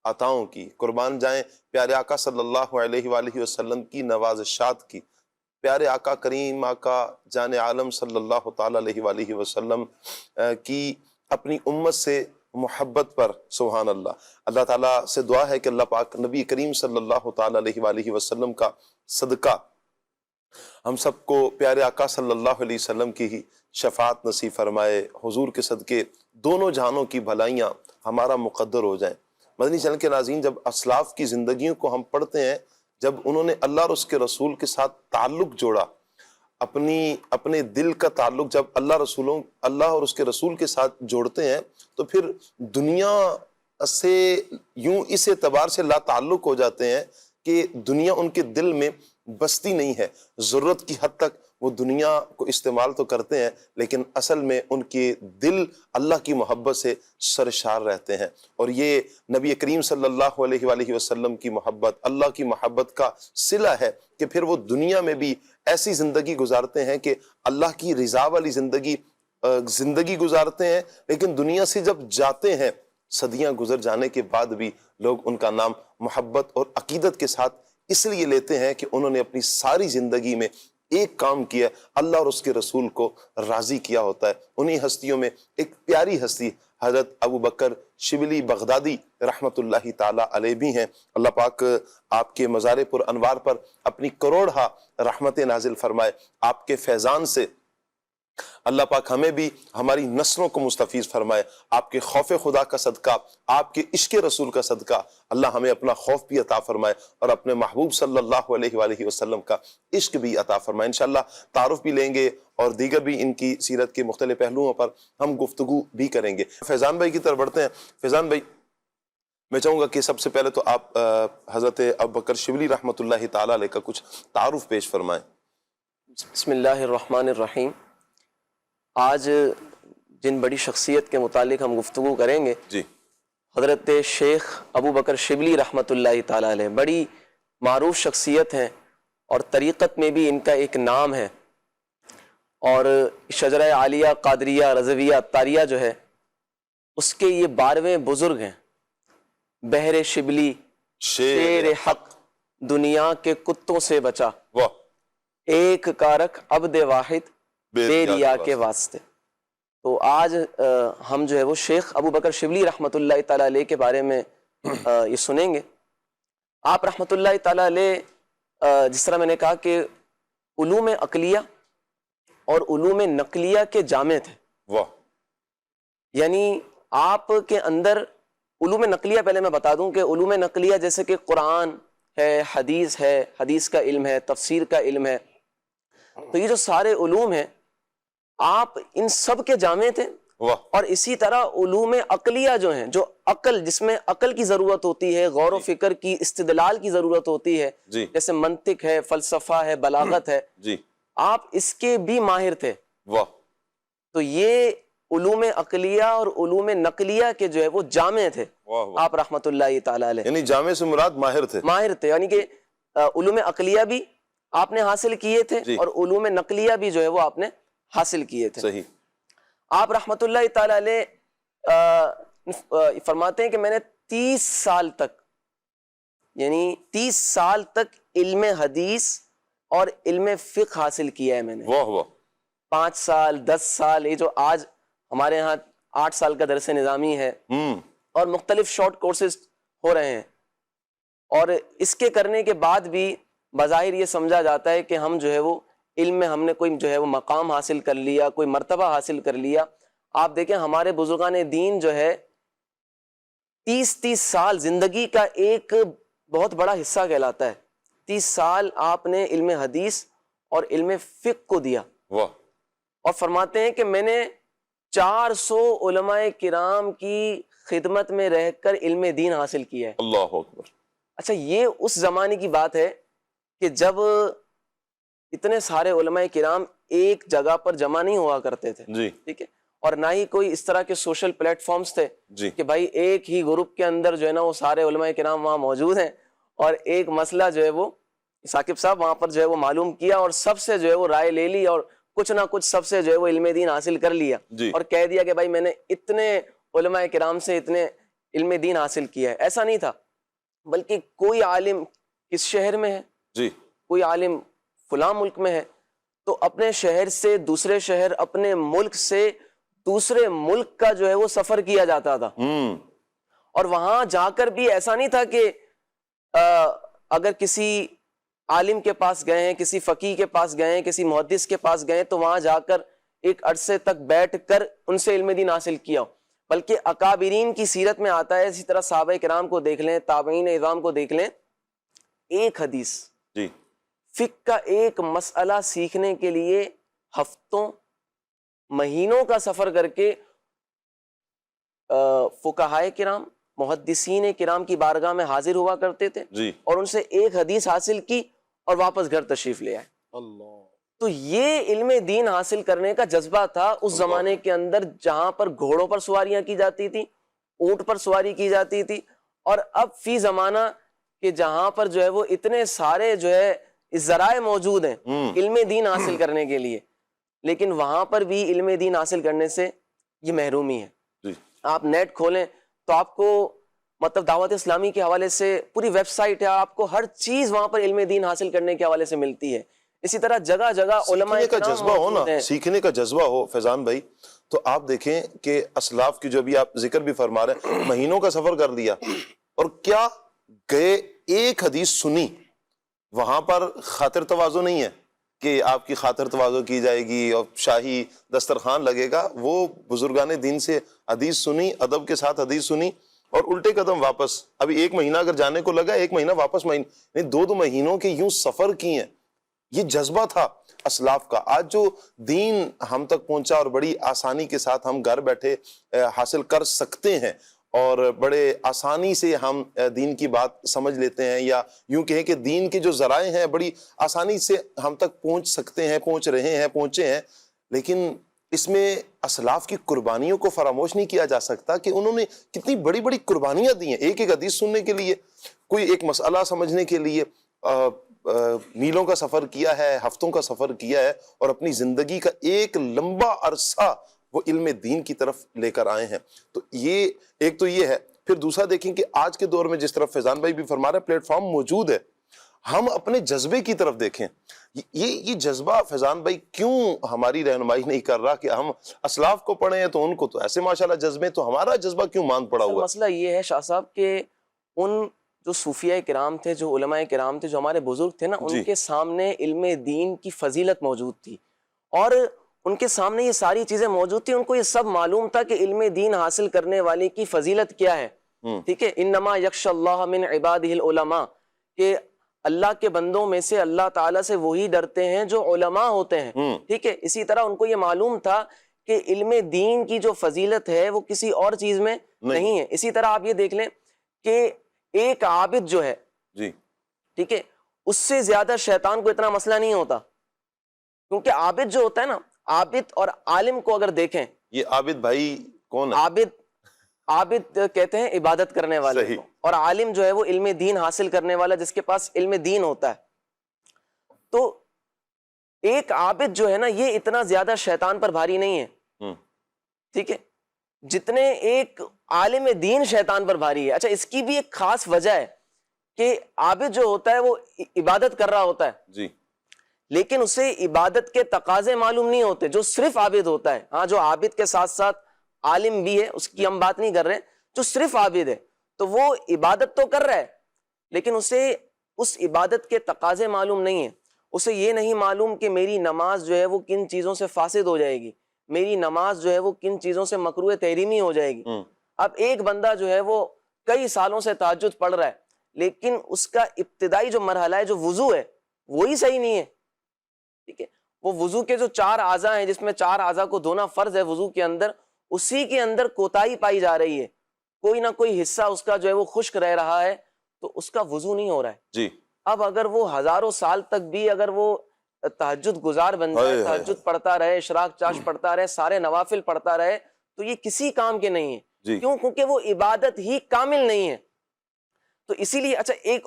عطاؤں کی، قربان جائیں پیارے آقا صلی اللہ علیہ وآلہ وسلم کی نوازشات کی، پیارے آقا کریم آقا جان عالم صلی اللہ تعالیٰ علیہ وآلہ وسلم کی اپنی امت سے محبت پر سبحان اللہ تعالیٰ سے دعا ہے کہ اللہ پاک نبی کریم صلی اللہ تعالیٰ علیہ وآلہ وسلم کا صدقہ ہم سب کو پیارے آقا صلی اللہ علیہ وسلم کی ہی شفاعت نصیب فرمائے، حضور کے صدقے دونوں جہانوں کی بھلائیاں ہمارا مقدر ہو جائیں۔ مدنی چینل کے ناظرین، جب اسلاف کی زندگیوں کو ہم پڑھتے ہیں، جب انہوں نے اللہ اور اس کے رسول کے ساتھ تعلق جوڑا، اپنے دل کا تعلق جب اللہ اور اس کے رسول کے ساتھ جوڑتے ہیں تو پھر دنیا سے یوں اس اعتبار سے لا تعلق ہو جاتے ہیں کہ دنیا ان کے دل میں بستی نہیں ہے۔ ضرورت کی حد تک وہ دنیا کو استعمال تو کرتے ہیں لیکن اصل میں ان کے دل اللہ کی محبت سے سرشار رہتے ہیں، اور یہ نبی کریم صلی اللہ علیہ وآلہ وسلم کی محبت اللہ کی محبت کا صلہ ہے کہ پھر وہ دنیا میں بھی ایسی زندگی گزارتے ہیں کہ اللہ کی رضا والی زندگی گزارتے ہیں، لیکن دنیا سے جب جاتے ہیں صدیاں گزر جانے کے بعد بھی لوگ ان کا نام محبت اور عقیدت کے ساتھ اس لیے لیتے ہیں کہ انہوں نے اپنی ساری زندگی میں ایک کام کیا، اللہ اور اس کے رسول کو راضی کیا ہوتا ہے۔ انہی ہستیوں میں ایک پیاری ہستی حضرت ابو بکر شبلی بغدادی رحمت اللہ تعالی علیہ بھی ہیں۔ اللہ پاک آپ کے مزار پر انوار پر اپنی کروڑہا رحمت نازل فرمائے۔ آپ کے فیضان سے اللہ پاک ہمیں بھی ہماری نسلوں کو مستفیض فرمائے۔ آپ کے خوف خدا کا صدقہ، آپ کے عشق رسول کا صدقہ اللہ ہمیں اپنا خوف بھی عطا فرمائے اور اپنے محبوب صلی اللہ علیہ وآلہ وسلم کا عشق بھی عطا فرمائے۔ انشاءاللہ تعارف بھی لیں گے اور دیگر بھی ان کی سیرت کے مختلف پہلوؤں پر ہم گفتگو بھی کریں گے۔ فیضان بھائی کی طرف بڑھتے ہیں۔ فیضان بھائی، میں چاہوں گا کہ سب سے پہلے تو آپ حضرت ابو بکر شبلی رحمۃ اللہ تعالیٰ علیہ کا کچھ تعارف پیش فرمائیں۔ بسم اللہ الرحمن الرحیم۔ آج جن بڑی شخصیت کے متعلق ہم گفتگو کریں گے، جی، حضرت شیخ ابو بکر شبلی رحمۃ اللہ تعالیٰ علیہ بڑی معروف شخصیت ہیں اور طریقت میں بھی ان کا ایک نام ہے، اور شجرہ عالیہ قادریہ رضویہ عطاریہ جو ہے اس کے یہ 12ویں بزرگ ہیں۔ بحر شبلی شیر حق دنیا کے کتوں سے بچا، واہ، ایک کارک عبد واحد بے ریا کے واسطے۔ تو آج ہم جو ہے وہ شیخ ابو بکر شبلی رحمۃ اللہ تعالیٰ علیہ کے بارے میں یہ سنیں گے۔ آپ رحمۃ اللہ تعالیٰ علیہ جس طرح میں نے کہا کہ علوم عقلیہ اور علوم نقلیہ کے جامع تھے، واہ، یعنی آپ کے اندر علوم نقلیہ، پہلے میں بتا دوں کہ علوم نقلیہ جیسے کہ قرآن ہے، حدیث کا علم ہے، تفسیر کا علم ہے، تو یہ جو سارے علوم ہیں آپ ان سب کے جامع تھے۔ اور اسی طرح علوم عقلیہ جو ہیں، جو عقل، جس میں عقل کی ضرورت ہوتی ہے، غور و فکر کی، استدلال کی ضرورت ہوتی ہے، جیسے منطق ہے، فلسفہ ہے، بلاغت ہے، آپ اس کے بھی ماہر تھے۔ تو یہ علوم عقلیہ اور علوم نقلیہ کے جو ہے وہ جامع تھے آپ رحمت اللہ تعالیٰ علیہ۔ یعنی جامع سے مراد ماہر تھے، یعنی کہ علوم عقلیہ بھی آپ نے حاصل کیے تھے اور علوم نقلیہ بھی جو ہے وہ آپ نے حاصل کیے تھے۔ صحیح۔ آپ رحمت اللہ تعالیٰ علیہ فرماتے ہیں کہ میں نے 30 سال تک، یعنی 30 سال تک علم حدیث اور علم فقہ حاصل کیا ہے میں نے۔ واہ واہ۔ 5 سال 10 سال، یہ جو آج ہمارے ہاں 8 سال کا درس نظامی ہے اور مختلف شارٹ کورسز ہو رہے ہیں، اور اس کے کرنے کے بعد بھی بظاہر یہ سمجھا جاتا ہے کہ ہم جو ہے وہ علم میں ہم نے کوئی جو ہے وہ مقام حاصل کر لیا، کوئی مرتبہ حاصل کر لیا۔ آپ دیکھیں ہمارے بزرگان دین جو ہے 30 سال زندگی کا ایک بہت بڑا حصہ کہلاتا ہے۔ 30 سال آپ نے علم حدیث اور علم فقہ کو دیا، اور فرماتے ہیں کہ میں نے 400 علماء کرام کی خدمت میں رہ کر علم دین حاصل کیا ہے۔ اللہ اکبر۔ اچھا، یہ اس زمانے کی بات ہے کہ جب اتنے سارے علماء کرام ایک جگہ پر جمع نہیں ہوا کرتے تھے، ٹھیک ہے، اور نہ ہی کوئی اس طرح کے سوشل پلیٹ فارمز تھے کہ بھائی ایک ہی گروپ کے اندر جو ہے نا وہ سارے علماء کرام وہاں موجود ہیں اور ایک مسئلہ جو ہے وہ ثاقب صاحب وہاں پر جو ہے وہ معلوم کیا اور سب سے جو ہے وہ رائے لے لی اور کچھ نہ کچھ سب سے جو ہے وہ علم دین حاصل کر لیا اور کہہ دیا کہ بھائی میں نے اتنے علماء کرام سے اتنے علم دین حاصل کیا ہے۔ ایسا نہیں تھا، بلکہ کوئی عالم کس شہر میں ہے، کوئی عالم فلاں ملک میں ہے تو اپنے شہر سے دوسرے شہر، اپنے ملک سے دوسرے ملک کا جو ہے وہ سفر کیا جاتا تھا. اور وہاں جا کر بھی ایسا نہیں تھا کہ اگر کسی عالم کے پاس گئے ہیں، کسی فقیہ کے پاس گئے ہیں، کسی محدث کے پاس گئے تو وہاں جا کر ایک عرصے تک بیٹھ کر ان سے علم دین حاصل کیا ہو، بلکہ اکابرین کی سیرت میں آتا ہے. اسی طرح صحابہ کرام کو دیکھ لیں، تابعین اعظام کو دیکھ لیں، ایک حدیث جی فقہ کا ایک مسئلہ سیکھنے کے لیے ہفتوں مہینوں کا سفر کر کے فقہائے کرام محدثین کرام کی بارگاہ میں حاضر ہوا کرتے تھے جی اور ان سے ایک حدیث حاصل کی اور واپس گھر تشریف لے آئے. اللہ. تو یہ علم دین حاصل کرنے کا جذبہ تھا اس زمانے کے اندر جہاں پر گھوڑوں پر سواریاں کی جاتی تھی، اونٹ پر سواری کی جاتی تھی، اور اب فی زمانہ کہ جہاں پر جو ہے وہ اتنے سارے جو ہے ذرائع موجود ہیں علم دین حاصل کرنے کے لیے، لیکن وہاں پر بھی علم دین حاصل کرنے سے یہ محرومی ہے. جی آپ نیٹ کھولیں تو آپ کو مطلب دعوت اسلامی کے حوالے سے پوری ویب سائٹ ہے، آپ کو ہر چیز وہاں پر علم دین حاصل کرنے کے حوالے سے ملتی ہے. اسی طرح جگہ جگہ علماء سیکھنے کا کرام جذبہ ہو موجود نا، ہیں. سیکھنے کا جذبہ ہو فیضان بھائی، تو آپ دیکھیں کہ اسلاف کی جو ابھی آپ ذکر بھی فرما رہے ہیں، مہینوں کا سفر کر دیا اور کیا گئے ایک حدیث سنی. وہاں پر خاطر تواضع نہیں ہے کہ آپ کی خاطر تواضع کی جائے گی اور شاہی دسترخوان لگے گا. وہ بزرگان دین سے حدیث سنی، ادب کے ساتھ حدیث سنی اور الٹے قدم واپس. ابھی ایک مہینہ اگر جانے کو لگا، ایک مہینہ واپس، مہینے دو مہینوں کے یوں سفر کیے ہیں. یہ جذبہ تھا اسلاف کا. آج جو دین ہم تک پہنچا اور بڑی آسانی کے ساتھ ہم گھر بیٹھے حاصل کر سکتے ہیں اور بڑے آسانی سے ہم دین کی بات سمجھ لیتے ہیں، یا یوں کہیں کہ دین کے جو ذرائع ہیں بڑی آسانی سے ہم تک پہنچ سکتے ہیں، پہنچ رہے ہیں، پہنچے ہیں. لیکن اس میں اسلاف کی قربانیوں کو فراموش نہیں کیا جا سکتا کہ انہوں نے کتنی بڑی بڑی قربانیاں دی ہیں ایک ایک حدیث سننے کے لیے، کوئی ایک مسئلہ سمجھنے کے لیے میلوں کا سفر کیا ہے، ہفتوں کا سفر کیا ہے، اور اپنی زندگی کا ایک لمبا عرصہ وہ علم دین کی طرف لے کر آئے ہیں. تو یہ ایک تو یہ ہے. پھر دوسرا دیکھیں کہ آج کے دور میں جس طرح فیضان بھائی بھی فرما رہے ہیں، پلیٹ فارم موجود ہے، ہم اپنے جذبے کی طرف دیکھیں. یہ جذبہ فیضان بھائی کیوں ہماری رہنمائی نہیں کر رہا کہ ہم اسلاف کو پڑھیں تو ان کو تو ایسے ماشاءاللہ جذبے، تو ہمارا جذبہ کیوں مان پڑا ہوا؟ مسئلہ یہ ہے شاہ صاحب کہ ان جو صوفیاء کرام تھے، جو علماء کرام تھے، جو ہمارے بزرگ تھے نا، ان کے سامنے علم دین کی فضیلت موجود تھی اور ان کے سامنے یہ ساری چیزیں موجود تھی. ان کو یہ سب معلوم تھا کہ علم دین حاصل کرنے والے کی فضیلت کیا ہے. ٹھیک ہے، انما یخشی اللہ من عبادہ العلماء، کہ اللہ کے بندوں میں سے اللہ تعالیٰ سے وہی ڈرتے ہیں جو علماء ہوتے ہیں. ٹھیک ہے، اسی طرح ان کو یہ معلوم تھا کہ علم دین کی جو فضیلت ہے وہ کسی اور چیز میں نہیں ہے. اسی طرح آپ یہ دیکھ لیں کہ ایک عابد جو ہے، جی ٹھیک ہے، اس سے زیادہ شیطان کو اتنا مسئلہ نہیں ہوتا، کیونکہ عابد جو ہوتا ہے نا، عابد اور عالم کو اگر دیکھیں، یہ عابد بھائی کون ہے؟ عابد کہتے ہیں عبادت کرنے والے کو، اور عالم جو ہے وہ علم دین حاصل کرنے والا، جس کے پاس علم دین ہوتا ہے. تو ایک عابد جو ہے نا، یہ اتنا زیادہ شیطان پر بھاری نہیں ہے، ٹھیک ہے، جتنے ایک عالم دین شیطان پر بھاری ہے. اچھا، اس کی بھی ایک خاص وجہ ہے کہ عابد جو ہوتا ہے وہ عبادت کر رہا ہوتا ہے، جی، لیکن اسے عبادت کے تقاضے معلوم نہیں ہوتے. جو صرف عابد ہوتا ہے، ہاں، جو عابد کے ساتھ ساتھ عالم بھی ہے، اس کی ہم بات نہیں کر رہے، جو صرف عابد ہے تو وہ عبادت تو کر رہا ہے لیکن اسے اس عبادت کے تقاضے معلوم نہیں ہیں. اسے یہ نہیں معلوم کہ میری نماز جو ہے وہ کن چیزوں سے فاسد ہو جائے گی، میری نماز جو ہے وہ کن چیزوں سے مکروہ تحریمی ہو جائے گی. اب ایک بندہ جو ہے وہ کئی سالوں سے تہجد پڑھ رہا ہے، لیکن اس کا ابتدائی جو مرحلہ ہے، جو وضو ہے، وہی صحیح نہیں ہے. ٹھیک ہے، وہ وضو کے جو 4 اعضاء ہیں، جس میں 4 اعضاء کو دھونا فرض ہے وضو کے اندر، اسی کے اندر کوتاہی پائی جا رہی ہے. کوئی نہ کوئی حصہ اس کا جو ہے وہ خشک رہ رہا ہے، تو اس کا وضو نہیں ہو رہا ہے. جی، اب اگر وہ ہزاروں سال تک بھی اگر وہ تہجد گزار بن جائے، تہجد پڑھتا رہے، اشراق چاش پڑھتا رہے، سارے نوافل پڑھتا رہے، تو یہ کسی کام کے نہیں ہے. کیوں؟ کیونکہ وہ عبادت ہی کامل نہیں ہے. تو اسی لیے اچھا، ایک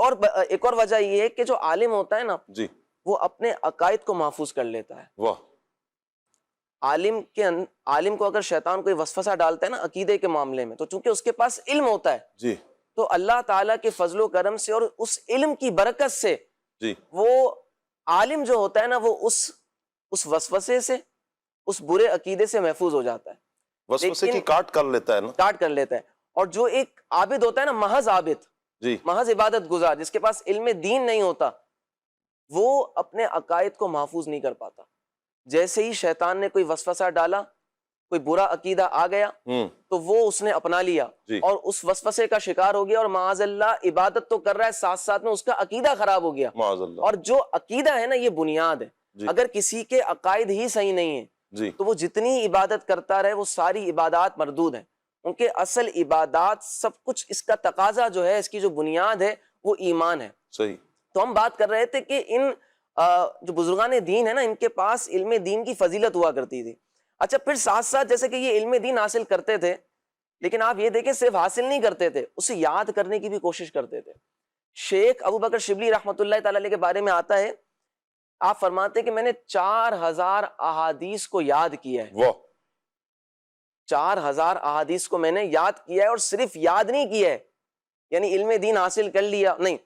اور وجہ یہ ہے کہ جو عالم ہوتا ہے نا، جی، وہ اپنے عقائد کو محفوظ کر لیتا ہے. واہ. عالم کو اگر شیطان کوئی وسوسہ ڈالتا ہے نا عقیدے کے معاملے میں، تو چونکہ اس کے پاس علم ہوتا ہے، جی، تو اللہ تعالیٰ کے فضل و کرم سے اور اس علم کی برکت سے جی، وہ عالم جو ہوتا ہے نا وہ اس وسوسے سے، اس برے عقیدے سے محفوظ ہو جاتا ہے، وسوسے کی کاٹ کر لیتا ہے نا، کاٹ کر لیتا ہے. اور جو ایک عابد ہوتا ہے نا، محض عابد، جی محض عبادت گزار، جس کے پاس علم دین نہیں ہوتا، وہ اپنے عقائد کو محفوظ نہیں کر پاتا. جیسے ہی شیطان نے کوئی وسوسہ ڈالا، کوئی برا عقیدہ آ گیا تو وہ اس نے اپنا لیا جی. اور اس وسوسے کا شکار ہو گیا، اور معاذ اللہ عبادت تو کر رہا ہے، ساتھ ساتھ میں اس کا عقیدہ خراب ہو گیا. معاذ اللہ. اور جو عقیدہ ہے نا یہ بنیاد ہے. جی. اگر کسی کے عقائد ہی صحیح نہیں ہیں جی تو وہ جتنی عبادت کرتا رہے وہ ساری عبادات مردود ہیں. کیونکہ اصل عبادات سب کچھ، اس کا تقاضا جو ہے، اس کی جو بنیاد ہے وہ ایمان ہے. صحیح. تو ہم بات کر رہے تھے کہ ان جو بزرگان دین ہے نا، ان کے پاس علم دین کی فضیلت ہوا کرتی تھی. اچھا، پھر ساتھ ساتھ جیسے کہ یہ علم دین حاصل کرتے تھے، لیکن آپ یہ دیکھیں صرف حاصل نہیں کرتے تھے، اسے یاد کرنے کی بھی کوشش کرتے تھے. شیخ ابو بکر شبلی رحمۃ اللہ تعالی علیہ کے بارے میں آتا ہے، آپ فرماتے ہیں کہ میں نے 4000 احادیث کو یاد کیا ہے. واہ. 4000 احادیث کو میں نے یاد کیا ہے، اور صرف یاد نہیں کیا ہے یعنی علم دین حاصل کر لیا نہیں،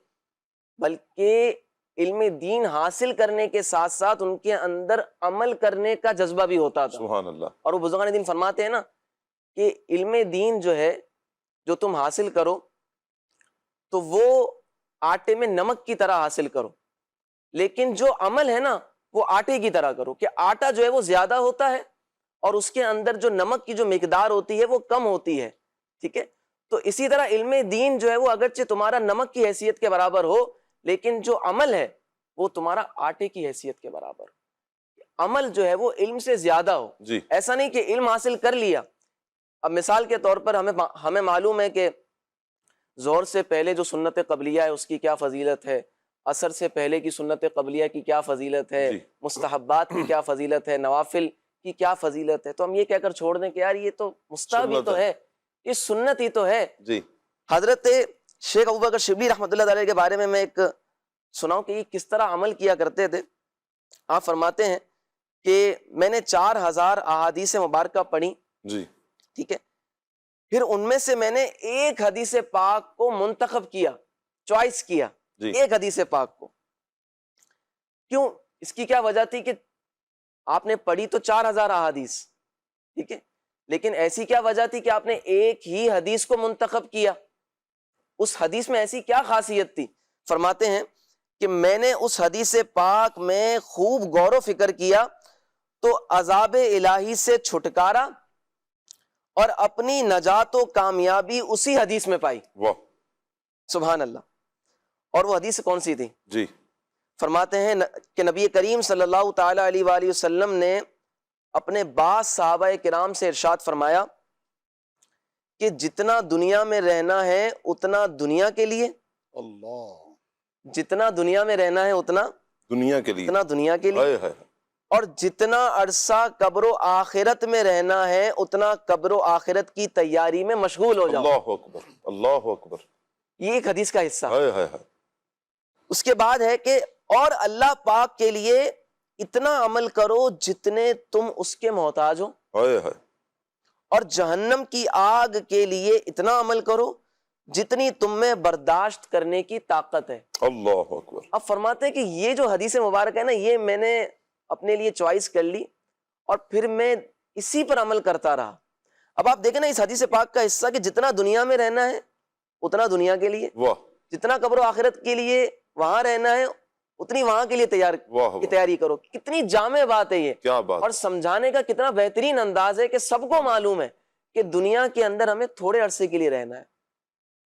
بلکہ علم دین حاصل کرنے کے ساتھ ساتھ ان کے اندر عمل کرنے کا جذبہ بھی ہوتا تھا. سبحان اللہ. اور وہ بزرگان دین فرماتے ہیں نا کہ علم دین جو ہے، جو تم حاصل کرو تو وہ آٹے میں نمک کی طرح حاصل کرو، لیکن جو عمل ہے نا وہ آٹے کی طرح کرو، کہ آٹا جو ہے وہ زیادہ ہوتا ہے اور اس کے اندر جو نمک کی جو مقدار ہوتی ہے وہ کم ہوتی ہے. ٹھیک ہے، تو اسی طرح علم دین جو ہے وہ اگرچہ تمہارا نمک کی حیثیت کے برابر ہو، لیکن جو عمل ہے وہ تمہارا آٹے کی حیثیت کے برابر ہو. عمل جو ہے وہ علم سے زیادہ ہو. جی. ایسا نہیں کہ علم حاصل کر لیا. اب مثال کے طور پر ہمیں معلوم ہے کہ ظہر سے پہلے جو سنت قبلیہ ہے اس کی کیا فضیلت ہے، عصر سے پہلے کی سنت قبلیہ کی کیا فضیلت ہے، جی. مستحبات کی کیا فضیلت ہے، نوافل کی کیا فضیلت ہے. تو ہم یہ کہہ کر چھوڑ دیں کہ یار یہ تو مستحب ہی تو ہے، یہ سنت ہی تو ہے. جی. حضرت شیخ ابو بکر شبلی رحمۃ اللہ علیہ کے بارے میں ایک سناؤں کہ یہ کس طرح عمل کیا کرتے تھے. آپ فرماتے ہیں کہ میں نے 4000 احادیث مبارکہ پڑھی. جی. ٹھیک ہے، پھر ان میں سے میں نے ایک حدیث پاک کو منتخب کیا، چوائس کیا. جی. ایک حدیث پاک کو. کیوں؟ اس کی کیا وجہ تھی کہ آپ نے پڑھی تو 4000 احادیث، ٹھیک ہے، لیکن ایسی کیا وجہ تھی کہ آپ نے ایک ہی حدیث کو منتخب کیا؟ اس حدیث میں ایسی کیا خاصیت تھی؟ فرماتے ہیں کہ میں نے اس حدیث پاک میں خوب غور و فکر کیا تو عذاب الہی سے چھٹکارا اور اپنی نجات و کامیابی اسی حدیث میں پائی. واہ. سبحان اللہ. اور وہ حدیث کون سی تھی؟ جی. فرماتے ہیں کہ نبی کریم صلی اللہ تعالی علیہ وآلہ وسلم نے اپنے بعض صحابہ کرام سے ارشاد فرمایا کہ جتنا دنیا میں رہنا ہے اتنا دنیا کے لیے، اللہ. جتنا دنیا میں رہنا ہے اتنا دنیا کے لیے، اتنا دنیا کے لیے، ہائے ہائے. اور جتنا عرصہ قبر و آخرت میں رہنا ہے اتنا قبر و آخرت کی تیاری میں مشغول ہو جاؤ. اللہ اکبر، اللہ اکبر. یہ ایک حدیث کا حصہ. ہائے ہائے ہائے. اس کے بعد ہے کہ اور اللہ پاک کے لیے اتنا عمل کرو جتنے تم اس کے محتاج ہو، ہائے ہائے. اور جہنم کی آگ کے لیے اتنا عمل کرو جتنی تم میں برداشت کرنے کی طاقت ہے. اللہ اکبر. اب فرماتے ہیں کہ یہ جو حدیث مبارک ہے نا، یہ میں نے اپنے لیے چوائس کر لی اور پھر میں اسی پر عمل کرتا رہا. اب آپ دیکھیں نا اس حدیث پاک کا حصہ کہ جتنا دنیا میں رہنا ہے اتنا دنیا کے لیے، واہ. جتنا قبر و آخرت کے لیے وہاں رہنا ہے اتنی وہاں کے لیے واہ واہ. تیاری کرو. کتنی جامع بات ہے یہ، کیا بات. اور سمجھانے کا کتنا بہترین انداز ہے کہ سب کو معلوم ہے کہ دنیا کے اندر ہمیں تھوڑے عرصے کے لیے رہنا ہے.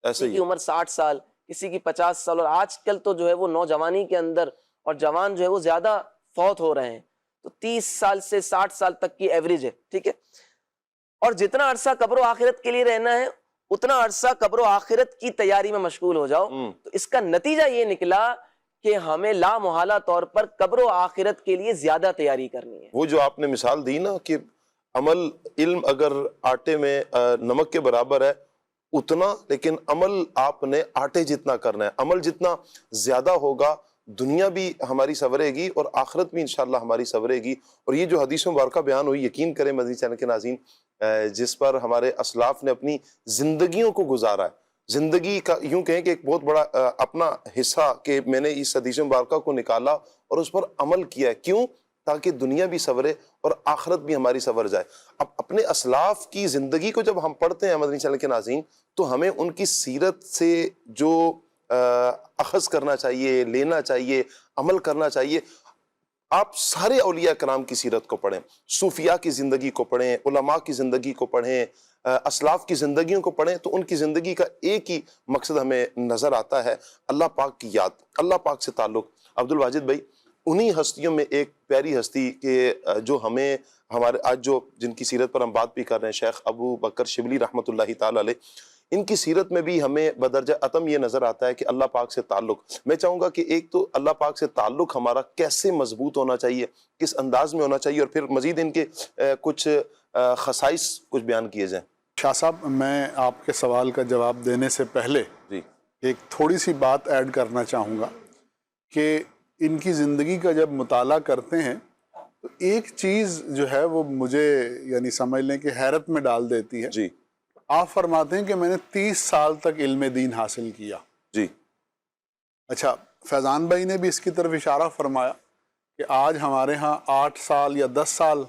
ایسے کسی ہی کی عمر 60 سال، کسی کی 50 سال، اور آج کل تو جو ہے وہ نوجوانی کے اندر اور جوان جو ہے وہ زیادہ فوت ہو رہے ہیں، تو 30 سال سے 60 سال تک کی ایوریج ہے. ٹھیک ہے، اور جتنا عرصہ قبر و آخرت کے لیے رہنا ہے اتنا عرصہ قبر و آخرت کی تیاری میں مشغول ہو جاؤ. تو اس کا نتیجہ یہ نکلا کہ ہمیں لا محالہ طور پر قبر و آخرت کے لیے زیادہ تیاری کرنی ہے. وہ جو آپ نے مثال دی نا کہ عمل، علم اگر آٹے میں نمک کے برابر ہے اتنا، لیکن عمل آپ نے آٹے جتنا کرنا ہے. عمل جتنا زیادہ ہوگا دنیا بھی ہماری سنورے گی اور آخرت بھی انشاءاللہ ہماری سنورے گی. اور یہ جو حدیث مبارکہ بیان ہوئی، یقین کریں مدنی چینل کے ناظرین، جس پر ہمارے اسلاف نے اپنی زندگیوں کو گزارا ہے، زندگی کا یوں کہیں کہ ایک بہت بڑا اپنا حصہ کہ میں نے اس حدیث مبارکہ کو نکالا اور اس پر عمل کیا ہے. کیوں؟ تاکہ دنیا بھی سنورے اور آخرت بھی ہماری سنور جائے. اب اپنے اسلاف کی زندگی کو جب ہم پڑھتے ہیں مدنی چینل کے ناظرین، تو ہمیں ان کی سیرت سے جو اخذ کرنا چاہیے، لینا چاہیے، عمل کرنا چاہیے. آپ سارے اولیاء کرام کی سیرت کو پڑھیں، صوفیاء کی زندگی کو پڑھیں، علماء کی زندگی کو پڑھیں، اسلاف کی زندگیوں کو پڑھیں، تو ان کی زندگی کا ایک ہی مقصد ہمیں نظر آتا ہے، اللہ پاک کی یاد، اللہ پاک سے تعلق. عبد الواجد بھائی، انہی ہستیوں میں ایک پیاری ہستی کہ جو ہمیں ہمارے آج جو جن کی سیرت پر ہم بات بھی کر رہے ہیں، شیخ ابو بکر شبلی رحمۃ اللہ تعالی علیہ، ان کی سیرت میں بھی ہمیں بدرجہ اتم یہ نظر آتا ہے کہ اللہ پاک سے تعلق. میں چاہوں گا کہ ایک تو اللہ پاک سے تعلق ہمارا کیسے مضبوط ہونا چاہیے، کس انداز میں ہونا چاہیے، اور پھر مزید ان کے کچھ خصائص کچھ بیان کیے جائیں. شاہ صاحب، میں آپ کے سوال کا جواب دینے سے پہلے جی ایک تھوڑی سی بات ایڈ کرنا چاہوں گا کہ ان کی زندگی کا جب مطالعہ کرتے ہیں تو ایک چیز جو ہے وہ مجھے یعنی سمجھ لیں کہ حیرت میں ڈال دیتی ہے. جی آپ فرماتے ہیں کہ میں نے 30 سال تک علم دین حاصل کیا. جی اچھا، فیضان بھائی نے بھی اس کی طرف اشارہ فرمایا کہ آج ہمارے ہاں 8 سال یا 10 سال،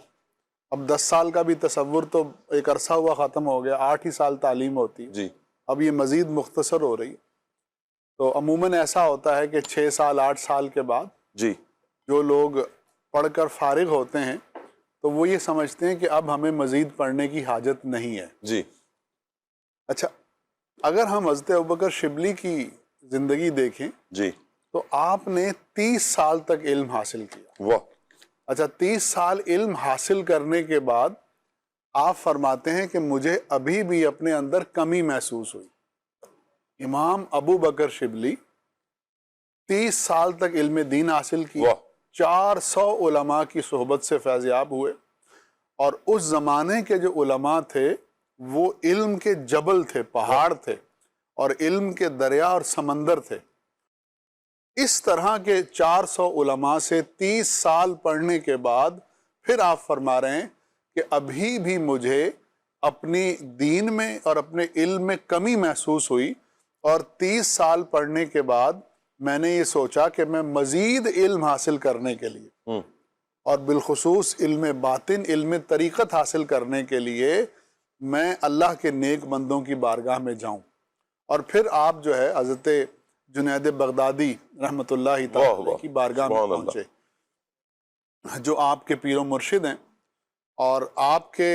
اب 10 سال کا بھی تصور تو ایک عرصہ ہوا ختم ہو گیا، 8 ہی سال تعلیم ہوتی ہے. جی اب یہ مزید مختصر ہو رہی ہے. تو عموماً ایسا ہوتا ہے کہ 6 سال 8 سال کے بعد جی جو لوگ پڑھ کر فارغ ہوتے ہیں تو وہ یہ سمجھتے ہیں کہ اب ہمیں مزید پڑھنے کی حاجت نہیں ہے. جی اچھا، اگر ہم حضرت ابوبکر شبلی کی زندگی دیکھیں جی تو آپ نے 30 سال تک علم حاصل کیا. واہ. اچھا، 30 سال علم حاصل کرنے کے بعد آپ فرماتے ہیں کہ مجھے ابھی بھی اپنے اندر کمی محسوس ہوئی. امام ابو بکر شبلی 30 سال تک علم دین حاصل کیا، 400 علماء کی صحبت سے فیضیاب ہوئے، اور اس زمانے کے جو علماء تھے وہ علم کے جبل تھے، پہاڑ تھے، اور علم کے دریا اور سمندر تھے. اس طرح کے 400 علماء سے 30 سال پڑھنے کے بعد پھر آپ فرما رہے ہیں کہ ابھی بھی مجھے اپنی دین میں اور اپنے علم میں کمی محسوس ہوئی، اور 30 سال پڑھنے کے بعد میں نے یہ سوچا کہ میں مزید علم حاصل کرنے کے لیے اور بالخصوص علم باطن، علم طریقت حاصل کرنے کے لیے میں اللہ کے نیک بندوں کی بارگاہ میں جاؤں. اور پھر آپ جو ہے حضرت جنید بغدادی رحمۃ اللہ تعالی کی بارگاہ میں پہنچے، جو آپ کے پیر و مرشد ہیں، اور آپ کے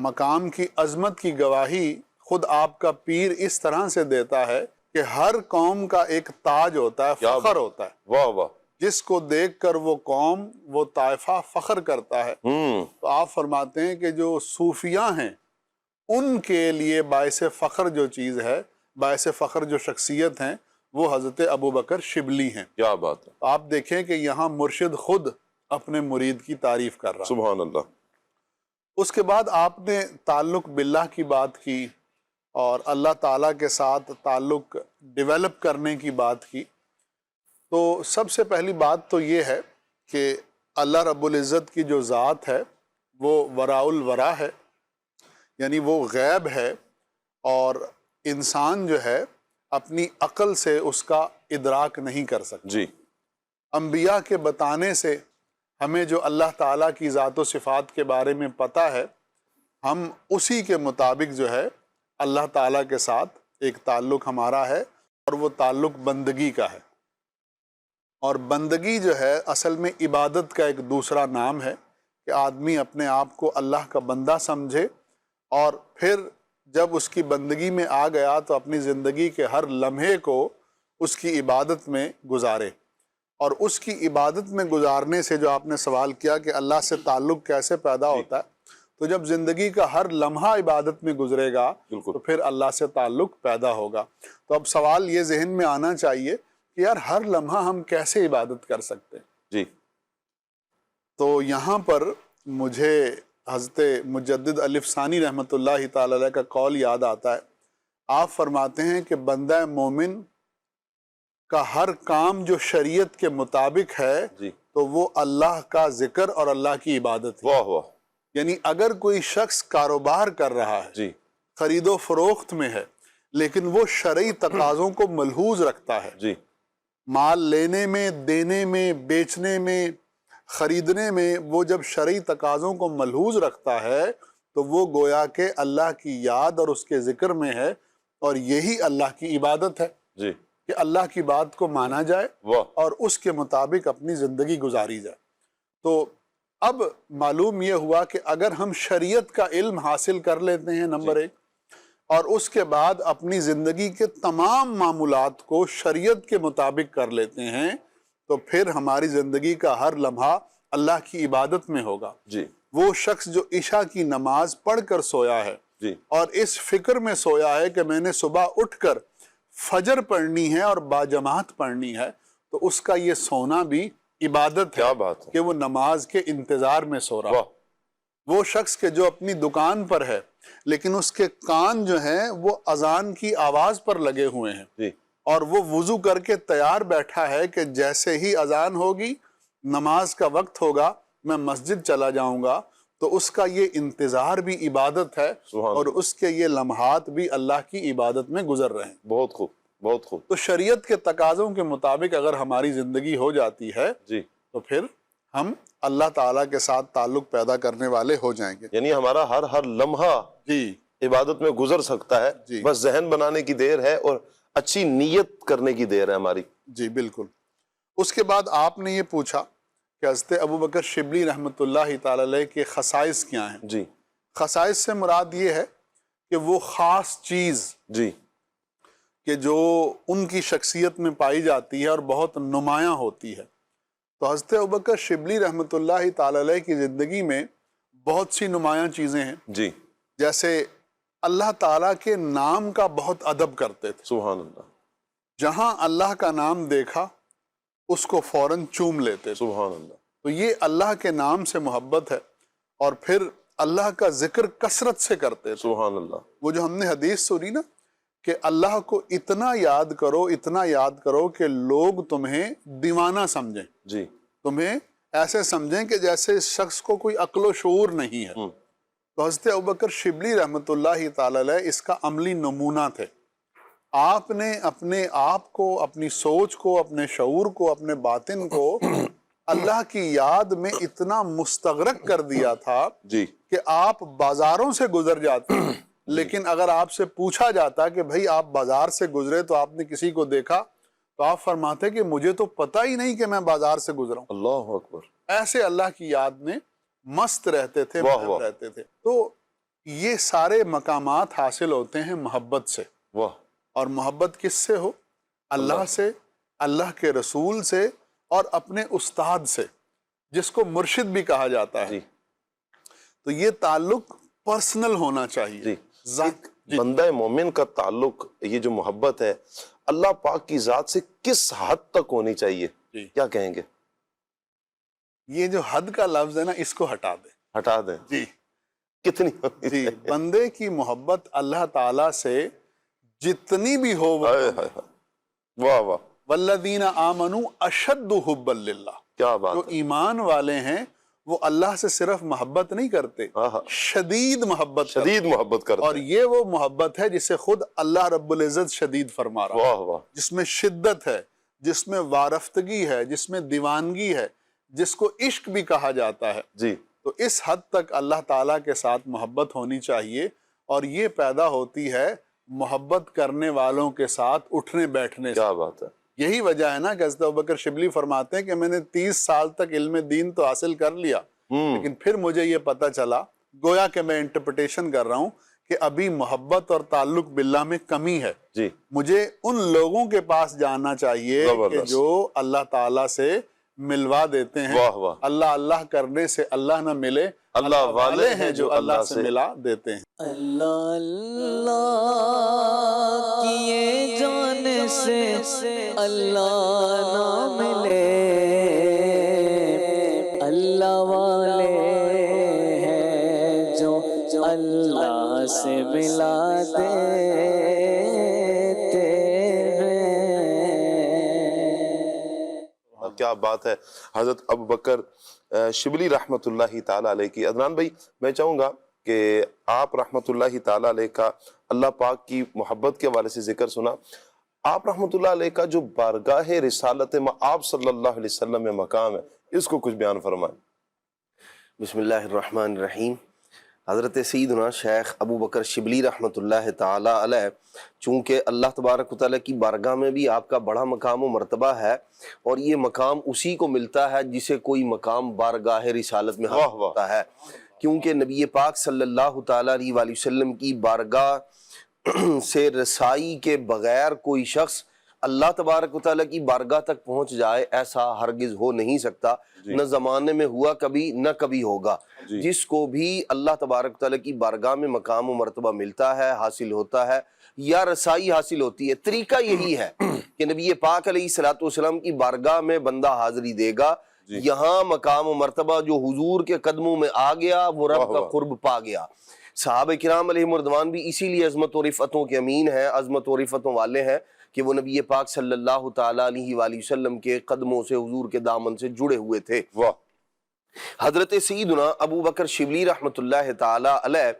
مقام کی عظمت کی گواہی خود آپ کا پیر اس طرح سے دیتا ہے کہ ہر قوم کا ایک تاج ہوتا ہے، فخر ہوتا ہے. واہ واہ. جس کو دیکھ کر وہ قوم، وہ طائفہ فخر کرتا ہے. تو آپ فرماتے ہیں کہ جو صوفیاء ہیں ان کے لیے باعث فخر جو چیز ہے، باعث فخر جو شخصیت ہیں، وہ حضرت ابو بکر شبلی ہیں. کیا بات ہے. آپ دیکھیں کہ یہاں مرشد خود اپنے مرید کی تعریف کر رہا. سبحان اللہ. اس کے بعد آپ نے تعلق باللہ کی بات کی اور اللہ تعالیٰ کے ساتھ تعلق ڈیولپ کرنے کی بات کی. تو سب سے پہلی بات تو یہ ہے کہ اللہ رب العزت کی جو ذات ہے وہ وراء الورا ہے، یعنی وہ غیب ہے، اور انسان جو ہے اپنی عقل سے اس کا ادراک نہیں کر سکتا. جی. انبیاء کے بتانے سے ہمیں جو اللہ تعالیٰ کی ذات و صفات کے بارے میں پتہ ہے، ہم اسی کے مطابق جو ہے اللہ تعالیٰ کے ساتھ ایک تعلق ہمارا ہے، اور وہ تعلق بندگی کا ہے. اور بندگی جو ہے اصل میں عبادت کا ایک دوسرا نام ہے کہ آدمی اپنے آپ کو اللہ کا بندہ سمجھے، اور پھر جب اس کی بندگی میں آ گیا تو اپنی زندگی کے ہر لمحے کو اس کی عبادت میں گزارے. اور اس کی عبادت میں گزارنے سے جو آپ نے سوال کیا کہ اللہ سے تعلق کیسے پیدا ہوتا ہے، تو جب زندگی کا ہر لمحہ عبادت میں گزرے گا تو پھر اللہ سے تعلق پیدا ہوگا. تو اب سوال یہ ذہن میں آنا چاہیے کہ یار ہر لمحہ ہم کیسے عبادت کر سکتے ہیں. جی. تو یہاں پر مجھے حضرت مجدد الف ثانی رحمۃ اللہ تعالی علیہ کا قول یاد آتا ہے. آپ فرماتے ہیں کہ بندہ مومن کا ہر کام جو شریعت کے مطابق ہے جی. تو وہ اللہ کا ذکر اور اللہ کی عبادت ہے. واہ واہ. یعنی اگر کوئی شخص کاروبار کر رہا ہے، جی. خرید و فروخت میں ہے، لیکن وہ شرعی تقاضوں کو ملحوظ رکھتا ہے، جی مال لینے میں، دینے میں، بیچنے میں، خریدنے میں، وہ جب شرعی تقاضوں کو ملحوظ رکھتا ہے تو وہ گویا کہ اللہ کی یاد اور اس کے ذکر میں ہے، اور یہی اللہ کی عبادت ہے جی کہ اللہ کی بات کو مانا جائے واہ اور اس کے مطابق اپنی زندگی گزاری جائے۔ تو اب معلوم یہ ہوا کہ اگر ہم شریعت کا علم حاصل کر لیتے ہیں نمبر ایک، اور اس کے بعد اپنی زندگی کے تمام معمولات کو شریعت کے مطابق کر لیتے ہیں، تو پھر ہماری زندگی کا ہر لمحہ اللہ کی عبادت میں ہوگا۔ جی وہ شخص جو عشاء کی نماز پڑھ کر سویا ہے جی اور اس فکر میں سویا ہے کہ میں نے صبح اٹھ کر فجر پڑھنی ہے اور باجماعت پڑھنی ہے، تو اس کا یہ سونا بھی عبادت کیا ہے بات ہے، کہ وہ نماز کے انتظار میں سو رہا ہے۔ واہ وہ شخص کے جو اپنی دکان پر ہے لیکن اس کے کان جو ہیں وہ اذان کی آواز پر لگے ہوئے ہیں، جی اور وہ وضو کر کے تیار بیٹھا ہے کہ جیسے ہی اذان ہوگی، نماز کا وقت ہوگا، میں مسجد چلا جاؤں گا، تو اس کا یہ انتظار بھی عبادت ہے، سبحان اور اس کے یہ لمحات بھی اللہ کی عبادت میں گزر رہے ہیں۔ بہت خوب بہت خوب، تو شریعت کے تقاضوں کے مطابق اگر ہماری زندگی ہو جاتی ہے جی تو پھر ہم اللہ تعالیٰ کے ساتھ تعلق پیدا کرنے والے ہو جائیں گے۔ یعنی ہمارا ہر لمحہ جی عبادت میں گزر سکتا ہے، جی بس ذہن بنانے کی دیر ہے اور اچھی نیت کرنے کی دیر ہے ہماری۔ جی بالکل۔ اس کے بعد آپ نے یہ پوچھا کہ حضرت ابو بکر شبلی رحمۃ اللہ تعالی علیہ کے خصائص کیا ہیں۔ جی خصائص سے مراد یہ ہے کہ وہ خاص چیز جی کہ جو ان کی شخصیت میں پائی جاتی ہے اور بہت نمایاں ہوتی ہے۔ تو حضرت ابوبکر شبلی رحمۃ اللہ تعالی علیہ کی زندگی میں بہت سی نمایاں چیزیں ہیں، جی جیسے اللہ تعالیٰ کے نام کا بہت ادب کرتے تھے، سبحان اللہ جہاں اللہ کا نام دیکھا اس کو فوراً چوم لیتے تھے۔ سبحان اللہ، تو یہ اللہ کے نام سے محبت ہے، اور پھر اللہ کا ذکر کثرت سے کرتے تھے۔ سبحان اللہ، وہ جو ہم نے حدیث سنی نا کہ اللہ کو اتنا یاد کرو، اتنا یاد کرو کہ لوگ تمہیں دیوانہ سمجھیں، جی تمہیں ایسے سمجھیں کہ جیسے اس شخص کو کوئی عقل و شعور نہیں ہے۔ تو حضرت ابوبکر شبلی رحمۃ اللہ تعالی علیہ اس کا عملی نمونہ تھے۔ آپ نے اپنے آپ کو، اپنی سوچ کو، اپنے شعور کو، اپنے باطن کو اللہ کی یاد میں اتنا مستغرق کر دیا تھا جی کہ آپ بازاروں سے گزر جاتے، لیکن اگر آپ سے پوچھا جاتا کہ بھئی آپ بازار سے گزرے تو آپ نے کسی کو دیکھا، تو آپ فرماتے کہ مجھے تو پتہ ہی نہیں کہ میں بازار سے گزرا ہوں۔ اللہ اکبر، ایسے اللہ کی یاد میں مست رہتے تھے، واہ محب واہ، رہتے تھے۔ تو یہ سارے مقامات حاصل ہوتے ہیں محبت سے، واہ، اور محبت کس سے ہو؟ اللہ سے، اللہ کے رسول سے، اور اپنے استاد سے، جس کو مرشد بھی کہا جاتا ہے۔ جی تو یہ تعلق پرسنل ہونا چاہیے، جی ذات۔ جی بندہ مومن کا تعلق، یہ جو محبت ہے اللہ پاک کی ذات سے کس حد تک ہونی چاہیے، جی کیا کہیں گے؟ یہ جو حد کا لفظ ہے نا، اس کو ہٹا دیں۔ ہٹا دیں، جی کتنی ہونی جی چاہیے؟ بندے کی محبت اللہ تعالیٰ سے جتنی بھی ہو وہ ہائے ہائے ہائے، واہ واہ، والذین آمنوا اشد حبا للہ، کیا بات جو ہے، ایمان والے ہیں وہ اللہ سے صرف محبت نہیں کرتے، آہا، شدید محبت کرتے، شدید محبت کرتے اور ہیں، یہ وہ محبت ہے جسے خود اللہ رب العزت شدید فرما رہا ہے، واہ واہ، جس میں شدت ہے، جس میں وارفتگی ہے، جس میں دیوانگی ہے، جس کو عشق بھی کہا جاتا ہے۔ جی تو اس حد تک اللہ تعالیٰ کے ساتھ محبت ہونی چاہیے، اور یہ پیدا ہوتی ہے محبت کرنے والوں کے ساتھ اٹھنے بیٹھنے سے۔ کیا بات ہے، یہی وجہ ہے نا کہ حضرت ابوبکر شبلی فرماتے ہیں کہ میں نے 30 سال تک علم دین تو حاصل کر لیا، لیکن پھر مجھے یہ پتہ چلا، گویا کہ میں انٹرپریٹیشن کر رہا ہوں، کہ ابھی محبت اور تعلق باللہ میں کمی ہے۔ جی مجھے ان لوگوں کے پاس جانا چاہیے کہ زبردست، جو اللہ تعالیٰ سے ملوا دیتے ہیں۔ واہ واہ، اللہ اللہ کرنے سے اللہ نہ ملے، اللہ والے ہیں جو اللہ سے ملا دیتے ہیں۔ اللہ اللہ کیے جانے سے اللہ نہ ملے، اللہ والے ہیں جو اللہ سے ملا دیتے ہیں۔ کیا بات ہے حضرت ابوبکر شبلی رحمۃ اللہ تعالی علیہ کی۔ عدنان بھائی میں چاہوں گا کہ آپ رحمۃ اللہ تعالیٰ علیہ کا اللہ پاک کی محبت کے حوالے سے ذکر سنا. آپ رحمۃ اللہ علیہ کا جو بارگاہ رسالت آپ صلی اللہ علیہ وسلم میں مقام ہے، اس کو کچھ بیان فرمائیں. بسم اللہ الرحمن الرحیم. حضرت سیدنا شیخ ابو بکر شبلی رحمۃ اللہ تعالی علیہ، چونکہ اللہ تبارک و تعالیٰ کی بارگاہ میں بھی آپ کا بڑا مقام و مرتبہ ہے، اور یہ مقام اسی کو ملتا ہے جسے کوئی مقام بارگاہ رسالت میں حاصل ہوتا ہے، کیونکہ نبی پاک صلی اللہ تعالیٰ علیہ وآلہ وسلم کی بارگاہ سے رسائی کے بغیر کوئی شخص اللہ تبارک و تعالیٰ کی بارگاہ تک پہنچ جائے، ایسا ہرگز ہو نہیں سکتا. نہ زمانے میں ہوا کبھی، نہ کبھی ہوگا. جس کو بھی اللہ تبارک و تعالیٰ کی بارگاہ میں مقام و مرتبہ ملتا ہے، حاصل ہوتا ہے، یا رسائی حاصل ہوتی ہے، طریقہ یہی ہے کہ نبی پاک علیہ الصلوۃ والسلام کی بارگاہ میں بندہ حاضری دے گا. یہاں مقام و مرتبہ جو حضور کے قدموں میں آ گیا، وہ رب کا قرب پا گیا. صحابہ کرام علیہم رضوان بھی اسی لیے عظمت و رفعتوں کے امین ہیں، عظمت و رفعتوں والے ہیں کہ وہ نبی پاک صلی اللہ تعالیٰ علیہ وآلہ وسلم کے قدموں سے، حضور کے دامن سے جڑے ہوئے تھے. حضرت سیدنا ابو بکر شبلی رحمۃ اللہ تعالیٰ علیہ،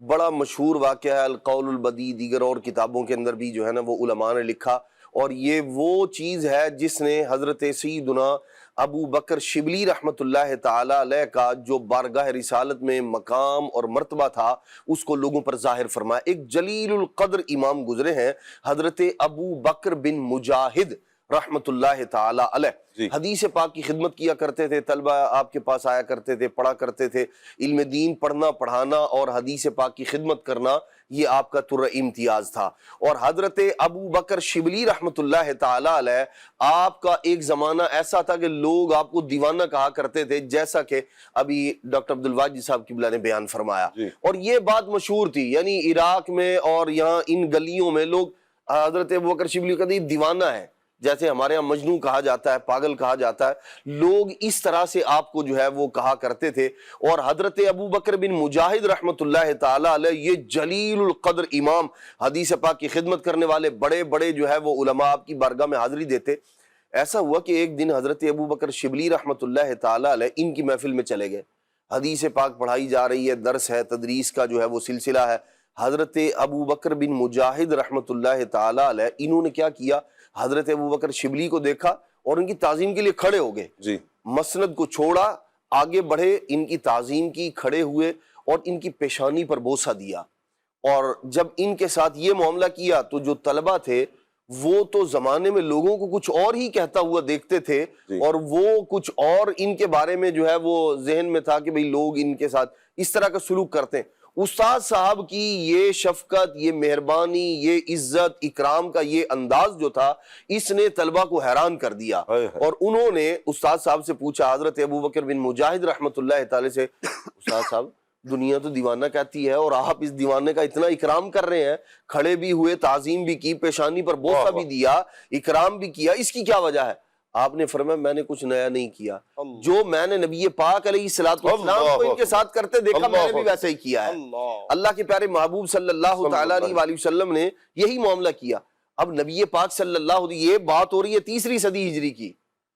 بڑا مشہور واقعہ ہے، القول البدیع، دیگر اور کتابوں کے اندر بھی جو ہے نا وہ علماء نے لکھا، اور یہ وہ چیز ہے جس نے حضرت سیدنا ابو بکر شبلی رحمۃ اللہ تعالیٰ علیہ کا جو بارگاہ رسالت میں مقام اور مرتبہ تھا، اس کو لوگوں پر ظاہر فرمایا. ایک جلیل القدر امام گزرے ہیں، حضرت ابو بکر بن مجاہد رحمۃ اللہ تعالیٰ علیہ. حدیث پاک کی خدمت کیا کرتے تھے، طلبہ آپ کے پاس آیا کرتے تھے، پڑھا کرتے تھے. علم دین پڑھنا، پڑھانا اور حدیث پاک کی خدمت کرنا، یہ آپ کا تر امتیاز تھا. اور حضرت ابو بکر شبلی رحمۃ اللہ تعالیٰ علیہ، آپ کا ایک زمانہ ایسا تھا کہ لوگ آپ کو دیوانہ کہا کرتے تھے، جیسا کہ ابھی ڈاکٹر عبدالواجد صاحب قبلہ نے بیان فرمایا. اور یہ بات مشہور تھی، یعنی عراق میں اور یہاں ان گلیوں میں لوگ حضرت ابو بکر شبلی کا دیوانہ ہے، جیسے ہمارے ہاں مجنون کہا جاتا ہے، پاگل کہا جاتا ہے. لوگ اس طرح سے آپ کو جو ہے وہ کہا کرتے تھے. اور حضرت ابو بکر بن مجاہد رحمۃ اللہ تعالیٰ علیہ، یہ جلیل القدر امام، حدیث پاک کی خدمت کرنے والے، بڑے بڑے جو ہے وہ علماء آپ کی بارگاہ میں حاضری دیتے. ایسا ہوا کہ ایک دن حضرت ابو بکر شبلی رحمۃ اللہ تعالیٰ علیہ ان کی محفل میں چلے گئے. حدیث پاک پڑھائی جا رہی ہے، درس ہے، تدریس کا جو ہے وہ سلسلہ ہے. حضرت ابو بکر بن مجاہد رحمۃ اللہ تعالیٰ علیہ، انہوں نے کیا کیا، حضرت ابو بکر شبلی کو دیکھا اور ان کی تعظیم کے لیے کھڑے ہو گئے. مسند کو چھوڑا، آگے بڑھے، ان کی تعظیم کی، کھڑے ہوئے اور ان کی پیشانی پر بوسہ دیا. اور جب ان کے ساتھ یہ معاملہ کیا تو جو طلبہ تھے وہ تو زمانے میں لوگوں کو کچھ اور ہی کہتا ہوا دیکھتے تھے، اور وہ کچھ اور ان کے بارے میں جو ہے وہ ذہن میں تھا کہ بھئی لوگ ان کے ساتھ اس طرح کا سلوک کرتے ہیں. استاد صاحب کی یہ شفقت، یہ مہربانی، یہ عزت اکرام کا یہ انداز جو تھا، اس نے طلبہ کو حیران کر دیا. اور انہوں نے استاد صاحب سے پوچھا، حضرت ابو بکر بن مجاہد رحمۃ اللہ تعالی سے، استاد صاحب دنیا تو دیوانہ کہتی ہے اور آپ اس دیوانے کا اتنا اکرام کر رہے ہیں، کھڑے بھی ہوئے، تعظیم بھی کی، پیشانی پر بوسہ بھی دیا، اکرام بھی کیا، اس کی کیا وجہ ہے؟ آپ نے فرمایا میں نے کچھ نیا نہیں کیا، جو میں نے نبی پاک علیہ الصلوۃ والسلام کو ان کے ساتھ کرتے دیکھا، میں نے بھی ویسے ہی کیا ہے. اللہ کے پیارے محبوب صلی اللہ تعالیٰ علیہ وآلہ وسلم نے یہی معاملہ کیا. اب نبی پاک صلی اللہ علیہ، یہ بات ہو رہی ہے 3 صدی ہجری کی،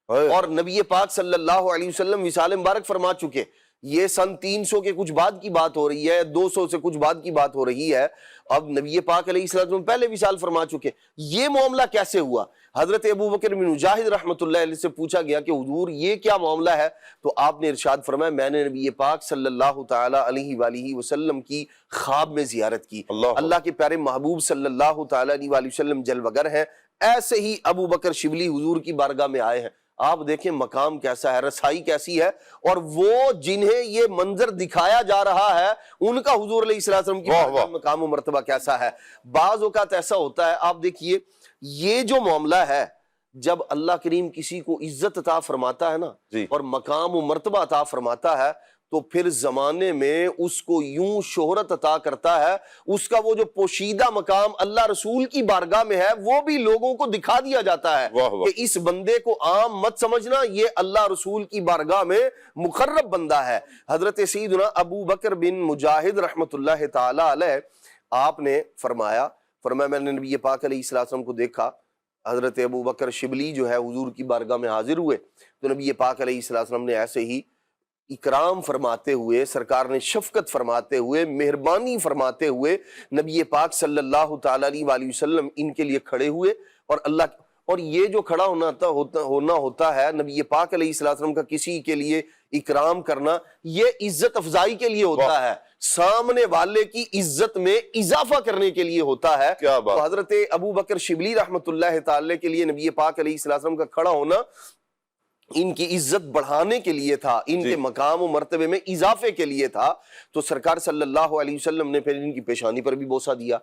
اور نبی پاک صلی اللہ علیہ وسلم وصال مبارک فرما چکے. یہ سن 300 کے کچھ بعد کی بات ہو رہی ہے، 200 سے کچھ بعد کی بات ہو رہی ہے. اب نبی پاک علیہ السلام پہلے وصال فرما چکے. یہ معاملہ کیسے ہوا؟ حضرت ابو بکر بن مجاہد رحمۃ اللہ علیہ سے پوچھا گیا کہ حضور یہ کیا معاملہ ہے؟ تو آپ نے ارشاد فرمایا میں نے نبی پاک صلی اللہ تعالیٰ علیہ وآلہ وسلم کی خواب میں زیارت کی. اللہ کے پیارے محبوب صلی اللہ تعالیٰ علیہ وآلہ وسلم جلوگر ہیں. ایسے ہی ابو بکر شبلی حضور کی بارگاہ میں آئے ہیں. آپ دیکھیں مقام کیسا ہے، رسائی کیسی ہے، اور وہ جنہیں یہ منظر دکھایا جا رہا ہے ان کا حضور علیہ السلام کی مقام و مرتبہ کیسا ہے. بعض اوقات ایسا ہوتا ہے، آپ دیکھیے یہ جو معاملہ ہے، جب اللہ کریم کسی کو عزت عطا فرماتا ہے نا اور مقام و مرتبہ عطا فرماتا ہے تو پھر زمانے میں اس کو یوں شہرت عطا کرتا ہے، اس کا وہ جو پوشیدہ مقام اللہ رسول کی بارگاہ میں ہے وہ بھی لوگوں کو دکھا دیا جاتا ہے کہ اس بندے کو عام مت سمجھنا، یہ اللہ رسول کی بارگاہ میں مقرب بندہ ہے. حضرت سیدنا ابو بکر بن مجاہد رحمۃ اللہ تعالی علیہ، آپ نے فرمایا میں نے نبی پاک علیہ السلام کو دیکھا. حضرت ابو بکر شبلی جو ہے حضور کی بارگاہ میں حاضر ہوئے تو نبی پاک علیہ السلام نے ایسے ہی اکرام فرماتے ہوئے، سرکار نے شفقت فرماتے ہوئے، مہربانی فرماتے ہوئے نبی پاک صلی اللہ تعالیٰ علیہ وآلہ وسلم ان کے لیے کھڑے ہوئے، اور یہ جو کھڑا ہونا ہوتا ہے نبی پاک علیہ السلام کا کسی کے لیے اکرام کرنا، یہ عزت افزائی کے لیے ہوتا ہے، سامنے والے کی عزت میں اضافہ کرنے کے لیے ہوتا ہے۔ تو حضرت ابو بکر شبلی رحمۃ اللہ تعالی کے لیے نبی پاک علیہ السلام کا کھڑا ہونا ان کی عزت بڑھانے کے لیے تھا، ان کے مقام و مرتبے میں اضافے کے لیے تھا۔ تو سرکار صلی اللہ علیہ وسلم نے پھر ان کی پیشانی پر بھی بوسہ دیا۔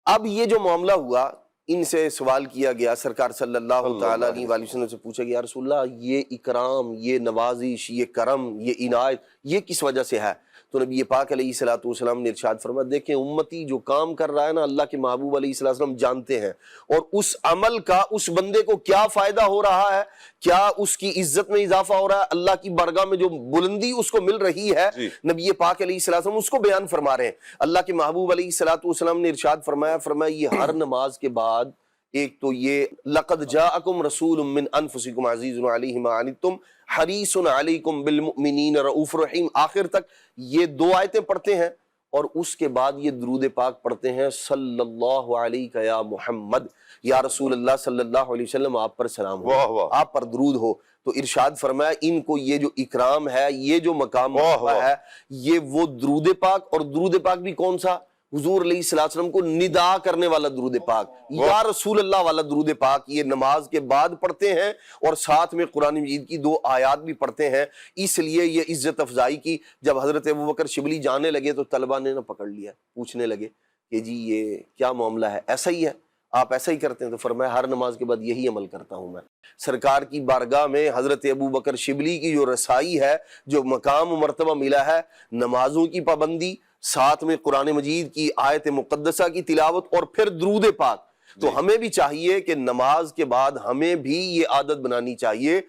اب یہ جو معاملہ ہوا، ان سے سوال کیا گیا، سرکار صلی اللہ تعالیٰ علیہ وآلہ وسلم سے پوچھا گیا، یا رسول اللہ یہ اکرام، یہ نوازش، یہ کرم، یہ عنایت، یہ کس وجہ سے ہے؟ تو نبی پاک علیہ السلام نے ارشاد فرمایا، دیکھیں امتی جو کام کر رہا ہے نا، اللہ کے محبوب علیہ السلام جانتے ہیں، اور اس عمل کا اس بندے کو کیا فائدہ ہو رہا ہے، کیا اس کی عزت میں اضافہ ہو رہا ہے، اللہ کی بارگاہ میں جو بلندی اس کو مل رہی ہے، نبی پاک علیہ السلام اس کو بیان فرما رہے ہیں۔ اللہ کے محبوب علیہ السلام نے ارشاد فرمایا یہ ہر نماز کے بعد ایک تو یہ لقد جاءکم رسول من انفسکم عزیز علیہ ما عنتم حریص علیکم بالمؤمنین رؤوف رحیم، آخر تک یہ دو آیتیں پڑھتے ہیں، اور اس کے بعد یہ درود پاک پڑھتے ہیں، صلی اللہ علیہ یا محمد، یا رسول اللہ صلی اللہ علیہ وسلم آپ پر سلام ہو، آپ پر درود ہو۔ تو ارشاد فرمایا ان کو یہ جو اکرام ہے، یہ جو مقام ہے، یہ وہ درود پاک، اور درود پاک بھی کون سا؟ حضور علیہ السلام کو ندا کرنے والا درود پاک، یا رسول اللہ والا درود پاک، یہ نماز کے بعد پڑھتے ہیں، اور ساتھ میں قرآن مجید کی 2 آیات بھی پڑھتے ہیں۔ اس لیے یہ عزت افزائی کی۔ جب حضرت ابوبکر شبلی جانے لگے تو طلبہ نے نہ پکڑ لیا، پوچھنے لگے کہ جی یہ کیا معاملہ ہے، ایسا ہی ہے، آپ ایسا ہی کرتے ہیں؟ تو فرمایا ہر نماز کے بعد یہی عمل کرتا ہوں میں۔ سرکار کی بارگاہ میں حضرت ابوبکر شبلی کی جو رسائی ہے، جو مقام و مرتبہ ملا ہے، نمازوں کی پابندی، ساتھ میں قرآن مجید کی آیت مقدسہ کی تلاوت، اور پھر درود پاک۔ تو ہمیں بھی چاہیے کہ نماز کے بعد ہمیں بھی یہ عادت بنانی چاہیے،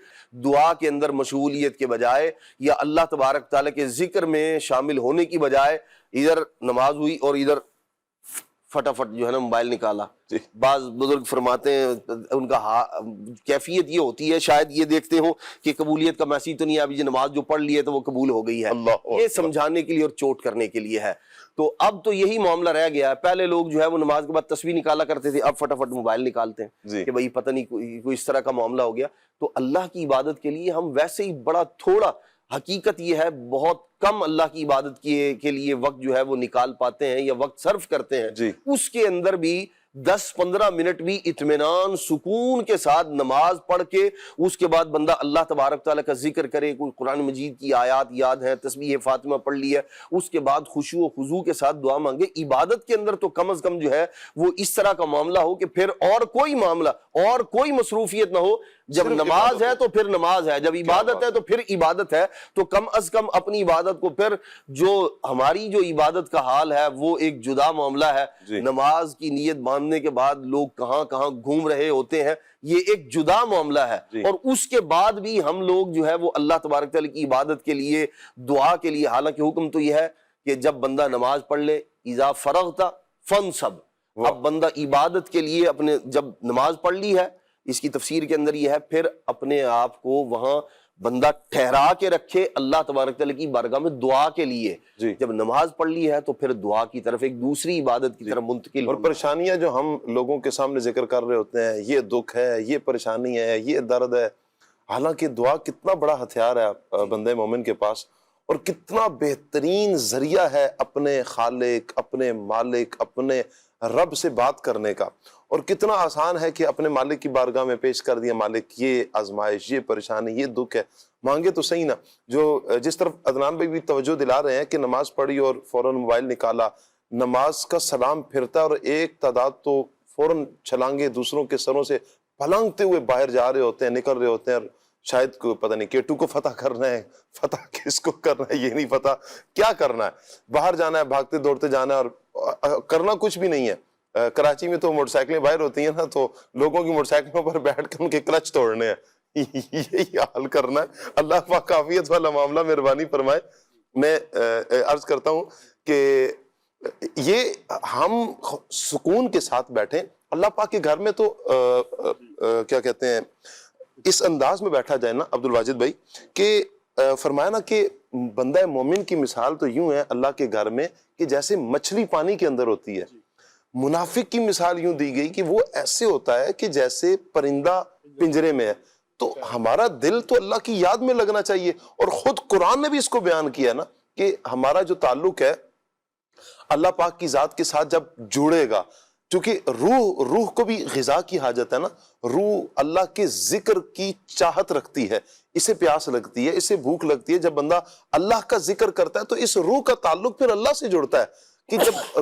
دعا کے اندر مشغولیت کے بجائے، یا اللہ تبارک تعالیٰ کے ذکر میں شامل ہونے کی بجائے، ادھر نماز ہوئی اور ادھر فٹافٹ جو ہے نا موبائل نکالا۔ بعض بزرگ فرماتے ہیں ان کا کیفیت یہ ہوتی ہے، شاید یہ دیکھتے ہو کہ قبولیت کا میسیج تو نہیں ہے، ابھی جو نماز جو پڑھ لی ہے تو وہ قبول ہو گئی ہے، یہ سمجھانے کے لیے اور چوٹ کرنے کے لیے ہے۔ تو اب تو یہی معاملہ رہ گیا ہے۔ پہلے لوگ جو ہے وہ نماز کے بعد تسبیح نکالا کرتے تھے، اب فٹافٹ موبائل نکالتے ہیں کہ بھائی پتہ نہیں کوئی اس طرح کا معاملہ ہو گیا۔ تو اللہ کی عبادت کے لیے ہم ویسے ہی بڑا تھوڑا، حقیقت یہ ہے بہت کم اللہ کی عبادت کے لیے وقت جو ہے وہ نکال پاتے ہیں یا وقت صرف کرتے ہیں۔ اس کے اندر بھی 10-15 منٹ بھی اطمینان سکون کے ساتھ نماز پڑھ کے اس کے بعد بندہ اللہ تبارک تعالیٰ کا ذکر کرے، کوئی قرآن مجید کی آیات یاد ہیں، تسبیح فاطمہ پڑھ لی ہے، اس کے بعد خشوع و خضوع کے ساتھ دعا مانگے۔ عبادت کے اندر تو کم از کم جو ہے وہ اس طرح کا معاملہ ہو کہ پھر اور کوئی معاملہ اور کوئی مصروفیت نہ ہو۔ جب نماز ہے تو پھر نماز ہے، جب عبادت ہے تو پھر عبادت ہے۔ تو کم از کم اپنی عبادت کو، پھر جو ہماری جو عبادت کا حال ہے وہ ایک جدا معاملہ ہے۔ نماز کی نیت باندھنے کے بعد لوگ کہاں کہاں گھوم رہے ہوتے ہیں، یہ ایک جدا معاملہ ہے۔ اور اس کے بعد بھی ہم لوگ جو ہے وہ اللہ تبارک تعالیٰ کی عبادت کے لیے، دعا کے لیے، حالانکہ حکم تو یہ ہے کہ جب بندہ نماز پڑھ لے، اذا فرغت فانصب، اب بندہ عبادت کے لیے اپنے جب نماز پڑھ لی ہے، اس کی تفسیر کے اندر یہ ہے پھر اپنے آپ کو وہاں بندہ ٹھہرا کے رکھے اللہ تبارک تعالیٰ کی بارگاہ میں دعا کے لیے۔ جب نماز پڑھ لی ہے تو پھر دعا کی طرف، ایک دوسری عبادت کی طرف منتقل۔ اور پریشانیاں جو ہم لوگوں کے سامنے ذکر کر رہے ہوتے ہیں، یہ دکھ ہے، یہ پریشانی ہے، یہ درد ہے، حالانکہ دعا کتنا بڑا ہتھیار ہے بندے مومن کے پاس، اور کتنا بہترین ذریعہ ہے اپنے خالق، اپنے مالک، اپنے رب سے بات کرنے کا، اور کتنا آسان ہے کہ اپنے مالک کی بارگاہ میں پیش کر دیا، مالک یہ آزمائش، یہ پریشانی، یہ دکھ ہے، مانگے تو صحیح نا۔ جو جس طرف عدنان بھائی بھی توجہ دلا رہے ہیں کہ نماز پڑھی اور فوراً موبائل نکالا، نماز کا سلام پھرتا ہے اور ایک تعداد تو فوراً چھلانگے دوسروں کے سروں سے پھلانگتے ہوئے باہر جا رہے ہوتے ہیں، نکل رہے ہوتے ہیں، اور شاید کو پتہ نہیں K2 کو فتح کرنا ہے، فتح کس کو کرنا ہے یہ نہیں پتہ، کیا کرنا ہے، باہر جانا ہے، بھاگتے دوڑتے جانا ہے، اور کرنا کچھ بھی نہیں ہے۔ کراچی میں تو موٹر سائیکلیں باہر ہوتی ہیں نا، تو لوگوں کی موٹر سائیکلوں پر بیٹھ کے ان کے کلچ توڑنے ہیں، یہی حال کرنا ہے۔ اللہ پاک عافیت والا معاملہ مہربانی فرمائے۔ میں عرض کرتا ہوں کہ یہ ہم سکون کے ساتھ بیٹھیں اللہ پاک کے گھر میں، تو کیا کہتے ہیں، اس انداز میں بیٹھا جائے نا عبد الواجد بھائی، کہ فرمایا نا کہ بندہ مومن کی مثال تو یوں ہے اللہ کے گھر میں کہ جیسے مچھلی پانی کے اندر ہوتی ہے. منافق کی مثال یوں دی گئی کہ وہ ایسے ہوتا ہے کہ جیسے پرندہ پنجرے میں ہے. تو ہمارا دل تو اللہ کی یاد میں لگنا چاہیے. اور خود قرآن نے بھی اس کو بیان کیا نا کہ ہمارا جو تعلق ہے اللہ پاک کی ذات کے ساتھ جب جڑے گا، کیونکہ روح کو بھی غذا کی حاجت ہے نا. روح اللہ کے ذکر کی چاہت رکھتی ہے، اسے پیاس لگتی ہے، اسے بھوک لگتی ہے. جب بندہ اللہ کا ذکر کرتا ہے تو اس روح کا تعلق پھر اللہ سے جڑتا ہے کہ جب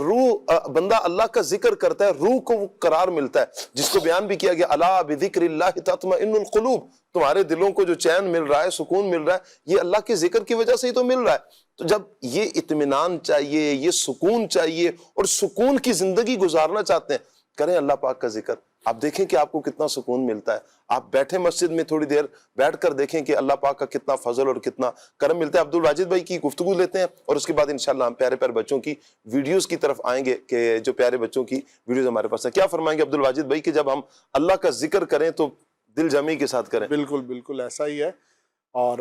بندہ اللہ کا ذکر کرتا ہے روح کو وہ قرار ملتا ہے، جس کو بیان بھی کیا گیا الا بذکر اللہ تطمئن القلوب. تمہارے دلوں کو جو چین مل رہا ہے، سکون مل رہا ہے، یہ اللہ کے ذکر کی وجہ سے ہی تو مل رہا ہے. تو جب یہ اطمینان چاہیے، یہ سکون چاہیے اور سکون کی زندگی گزارنا چاہتے ہیں، کریں اللہ پاک کا ذکر. آپ دیکھیں کہ آپ کو کتنا سکون ملتا ہے. آپ بیٹھے مسجد میں تھوڑی دیر بیٹھ کر دیکھیں کہ اللہ پاک کا کتنا فضل اور کتنا کرم ملتا ہے. عبدالواجد بھائی کی گفتگو لیتے ہیں اور اس کے بعد انشاءاللہ ہم پیارے پیارے بچوں کی ویڈیوز کی طرف آئیں گے کہ جو پیارے بچوں کی ویڈیوز ہمارے پاس ہیں. کیا فرمائیں گے عبدالواجد بھائی کہ جب ہم اللہ کا ذکر کریں تو دل جمی کے ساتھ کریں؟ بالکل بالکل ایسا ہی ہے. اور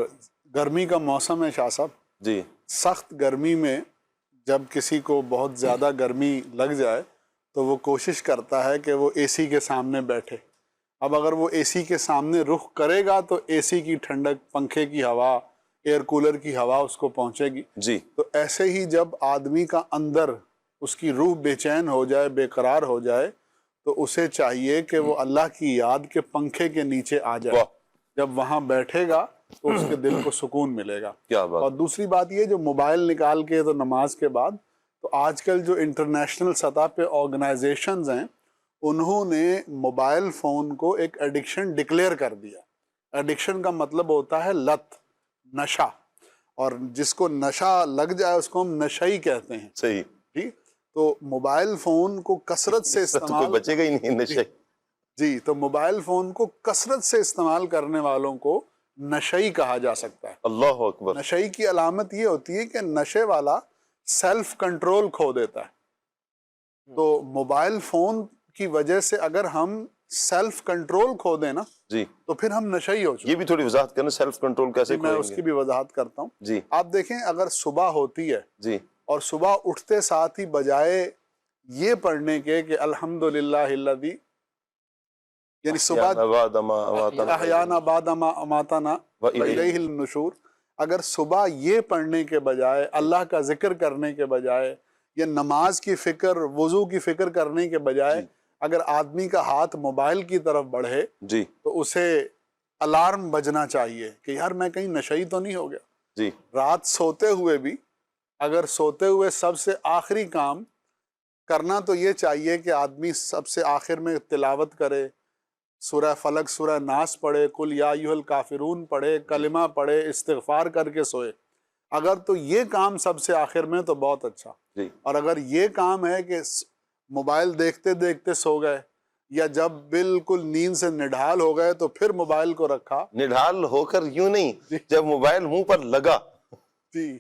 گرمی کا موسم ہے شاہ صاحب جی. سخت گرمی میں جب کسی کو بہت زیادہ گرمی لگ جائے تو وہ کوشش کرتا ہے کہ وہ اے سی کے سامنے بیٹھے. اب اگر وہ اے سی کے سامنے رخ کرے گا تو اے سی کی ٹھنڈک، پنکھے کی ہوا، ایئر کولر کی ہوا اس کو پہنچے گی. جی. تو ایسے ہی جب آدمی کا اندر اس کی روح بے چین ہو جائے، بے قرار ہو جائے، تو اسے چاہیے کہ وہ اللہ کی یاد کے پنکھے کے نیچے آ جائے. جب وہاں بیٹھے گا تو اس کے دل کو سکون ملے گا. کیا بات. اور دوسری بات یہ جو موبائل نکال کے تو نماز کے بعد، تو آج کل جو انٹرنیشنل سطح پہ آرگنائزیشنز ہیں انہوں نے موبائل فون کو ایک ایڈکشن ڈکلیئر کر دیا. ایڈکشن کا مطلب ہوتا ہے لت، نشہ، اور جس کو نشہ لگ جائے اس کو ہم نشئی کہتے ہیں. صحیح. ٹھیک. تو موبائل فون کو کثرت سے استعمال، کوئی بچے گا ہی نہیں نشے. جی. تو موبائل فون کو کثرت سے استعمال کرنے والوں کو نشئی کہا جا سکتا ہے. اللہ اکبر. نشئی کی علامت یہ ہوتی ہے کہ نشے والا سیلف کنٹرول کھو دیتا ہے. تو موبائل فون کی وجہ سے اگر ہم سیلف کنٹرول کھو دیں نا جی تو پھر ہم نشئی ہو چکے. یہ بھی تھوڑی وضاحت کرنا، سیلف کنٹرول کیسے میں اس کی بھی وضاحت کرتا ہوں. جی. آپ دیکھیں اگر صبح ہوتی ہے جی. اور صبح اٹھتے ساتھ ہی بجائے یہ پڑھنے کے کہ الحمدللہ الذی، یعنی صبح احیانا بعد ما اماتنا والیہ النشور، اگر صبح یہ پڑھنے کے بجائے، اللہ کا ذکر کرنے کے بجائے، یا نماز کی فکر، وضو کی فکر کرنے کے بجائے اگر آدمی کا ہاتھ موبائل کی طرف بڑھے جی تو اسے الارم بجنا چاہیے کہ یار میں کہیں نشئی تو نہیں ہو گیا. جی. رات سوتے ہوئے بھی اگر سوتے ہوئے سب سے آخری کام کرنا تو یہ چاہیے کہ آدمی سب سے آخر میں تلاوت کرے، سورہ فلق، سورہ ناس پڑھے، قل یا ایھا الکافرون پڑھے، کلمہ پڑھے، استغفار کر کے سوئے. اگر تو یہ کام سب سے آخر میں تو بہت اچھا. جی. اور اگر یہ کام ہے کہ موبائل دیکھتے دیکھتے سو گئے، یا جب بالکل نیند سے نڈھال ہو گئے تو پھر موبائل کو رکھا، نڈھال ہو کر یوں نہیں، جب موبائل منہ پر لگا، جی،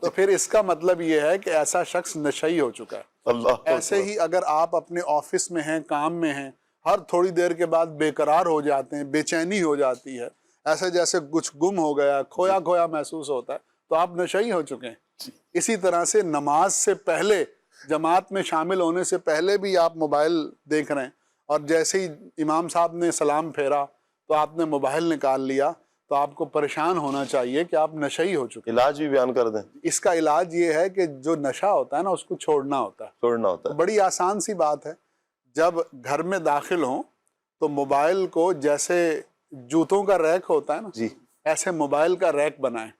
تو پھر اس کا مطلب یہ ہے کہ ایسا شخص نشئی ہو چکا ہے. اللہ. ایسے ہی اگر آپ اپنے آفس میں ہیں، کام میں ہیں، ہر تھوڑی دیر کے بعد بے قرار ہو جاتے ہیں، بے چینی ہو جاتی ہے، ایسے جیسے کچھ گم ہو گیا، کھویا کھویا محسوس ہوتا ہے، تو آپ نشئی ہو چکے ہیں. اسی طرح سے نماز سے پہلے، جماعت میں شامل ہونے سے پہلے بھی آپ موبائل دیکھ رہے ہیں، اور جیسے ہی امام صاحب نے سلام پھیرا تو آپ نے موبائل نکال لیا، تو آپ کو پریشان ہونا چاہیے کہ آپ نشئی ہو چکے. علاج بھی بیان کر دیں. اس کا علاج یہ ہے کہ جو نشہ ہوتا ہے نا اس کو چھوڑنا ہوتا ہے. چھوڑنا ہوتا ہے. بڑی آسان سی بات ہے. جب گھر میں داخل ہوں تو موبائل کو جیسے جوتوں کا ریک ہوتا ہے نا، جی، ایسے موبائل کا ریک بنائیں،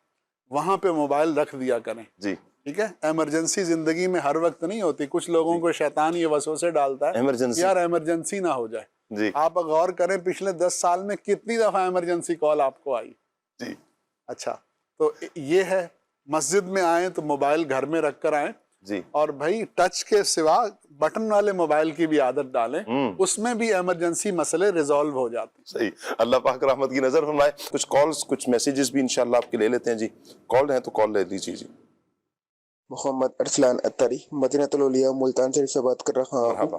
وہاں پہ موبائل رکھ دیا کریں. جی. ٹھیک ہے. ایمرجنسی زندگی میں ہر وقت نہیں ہوتی. کچھ لوگوں کو شیطان یہ وسوسے ڈالتا ہے ایمرجنسی، یار ایمرجنسی نہ ہو جائے. جی. آپ غور کریں پچھلے 10 سال میں کتنی دفعہ ایمرجنسی کال آپ کو آئی. جی. اچھا، تو یہ ہے مسجد میں آئیں تو موبائل گھر میں رکھ کر آئیں. جی. اور بھائی ٹچ کے سوا بٹن والے موبائل کی بھی عادت ڈالیں، اس میں بھی ایمرجنسی مسئلے ریزالو ہو جاتے ہیں. صحیح. اللہ پاک رحمت کی نظر فرمائے. کچھ کالز، کچھ میسیجز بھی انشاءاللہ آپ کے لے لیتے ہیں. جی کال ہیں تو کال لے لیجیے. جی. محمد ارسلان اتاری، مدینہ الاولیاء ملتان شریف سے بات کر رہا ہوں.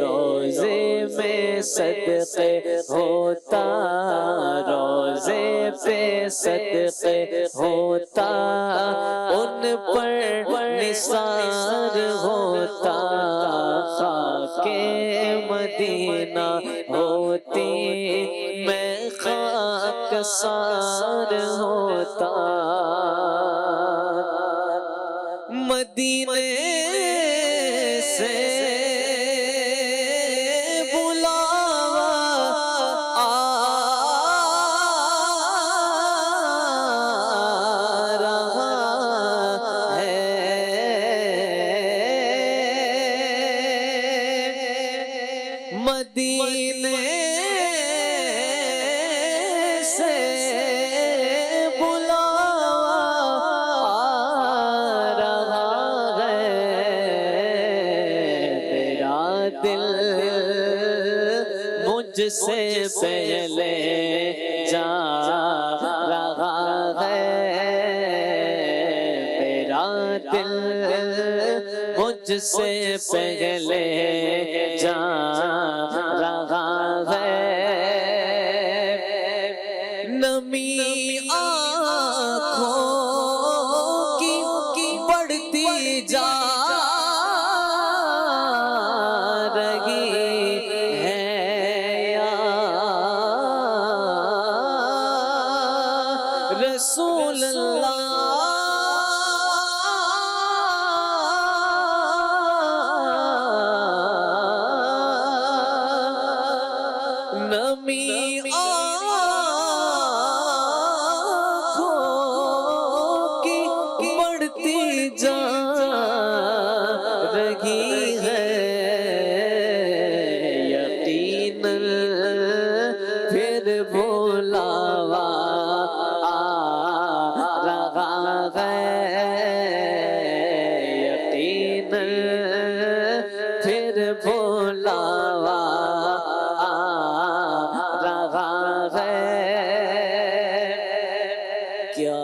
روزے میں صدقے ہوتا روزے پہ صدقے ہوتا ان پر نثار ہوتا خاک مدینہ ہوتی میں خاک سار ہوتا مدینے سے بلاوا آ رہا ہے مدینے سے مجھ سے پہلے جا رہا ہے میرا دل مجھ سے پہلے جا رہا ہے نمی آنکھوں کی بڑھتی جا رسول اللہ نمی آنکھوں کی بڑھتی جا رہی ہے یقیناً پھر بلاوا یقیناً پھر بلاوا آ رہا ہے کیا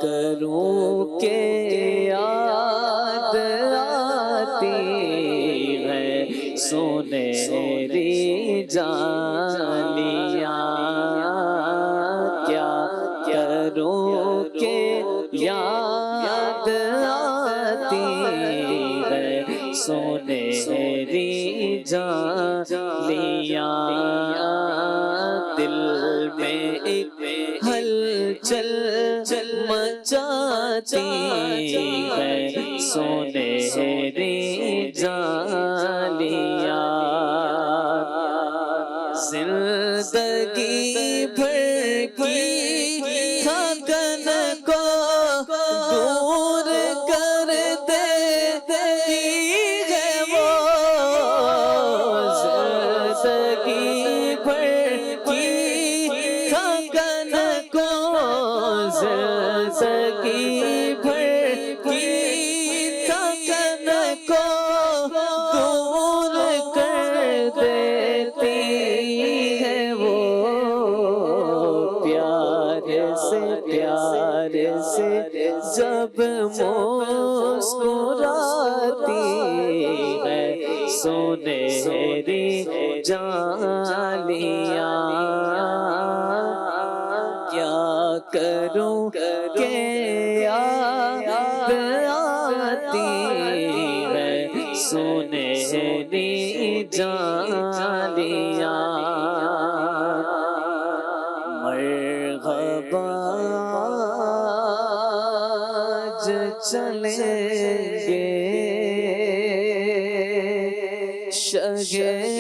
کروں کہ یاد آتی ہے سنہری جالیاں کیا کروں کہ یاد آتی ہے سنہری جالیاں دل میں ایک ہلچل مچاتی ہے سنہری جالیاں زندگی بھر کی تھکن کو دور کر دیتی ہے وہ زندگی بھر کی تھکن کو زندگی بھر کی تھکن کو دور کر دیتی ہے وہ پیار سے جب مسکراتی ہے سنہری جالیاں کیا کروں کہ یاد آتی ہے سنہری جالیاں مرحبا چلیں گے شہ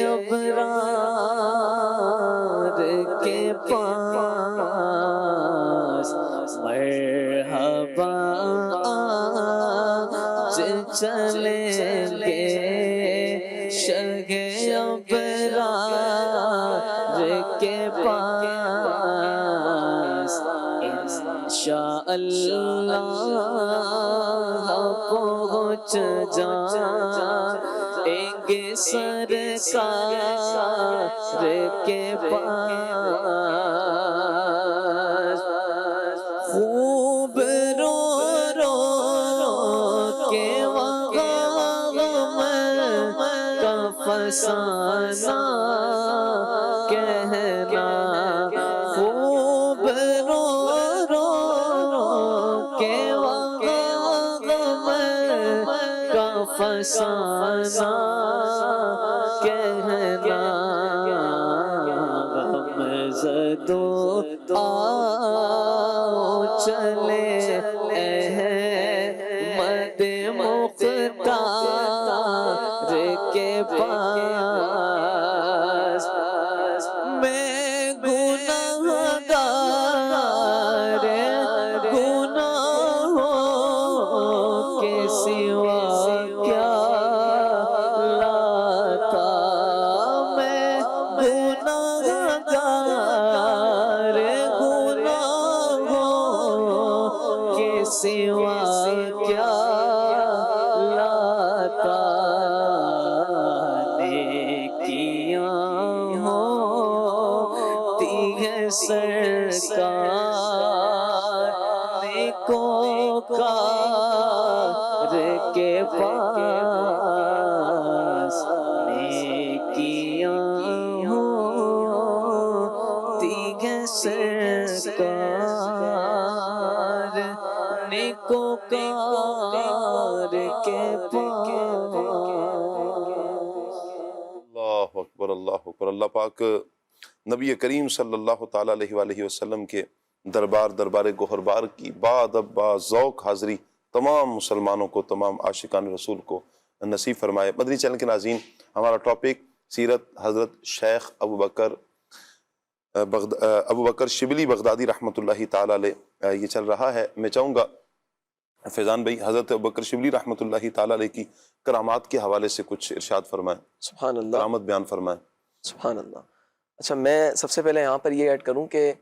ابرار کے پاس مرحبا چلیں گے شہ ابرار کے پاس انشاءاللہ پہنچ جائیں گے سرکار کے پاس خوب رو رو کے وہاں فسانہ کہنا، خوب رو رو کے وہاں غم کا فسانہ کہنا، غم زدو آؤ چلے احمد مختار کے پاس، میں گناہگار گناہوں کے سوا کیا لاتا، میں گناہگار گناہوں کے سوا کیا لاتا، نیکیاں ہوتی ہے سرکار نیکوکار کے پاس، نیکیاں ہوتی ہے سرکار نیکوکار کے پاس۔ اللہ اکبر، اللہ اکبر۔ اللہ پاک نبی کریم صلی اللہ تعالیٰ علیہ وآلہ وسلم کے دربار گوہربار کی بادب با ذوق حاضری تمام مسلمانوں کو، تمام عاشقان رسول کو نصیب فرمائے۔ مدنی چینل کے ناظرین، ہمارا ٹاپک سیرت حضرت شیخ ابو بکر شبلی بغدادی رحمۃ اللہ تعالیٰ علیہ یہ چل رہا ہے۔ میں چاہوں گا فیضان بھائی حضرت ابو بکر شبلی رحمۃ اللہ تعالیٰ علیہ کی کرامات کے حوالے سے کچھ ارشاد فرمائیں، سبحان اللہ، کرامت بیان فرمائیں۔ سبحان اللہ۔ اچھا، میں سب سے پہلے یہاں پر یہ ایڈ کروں کہ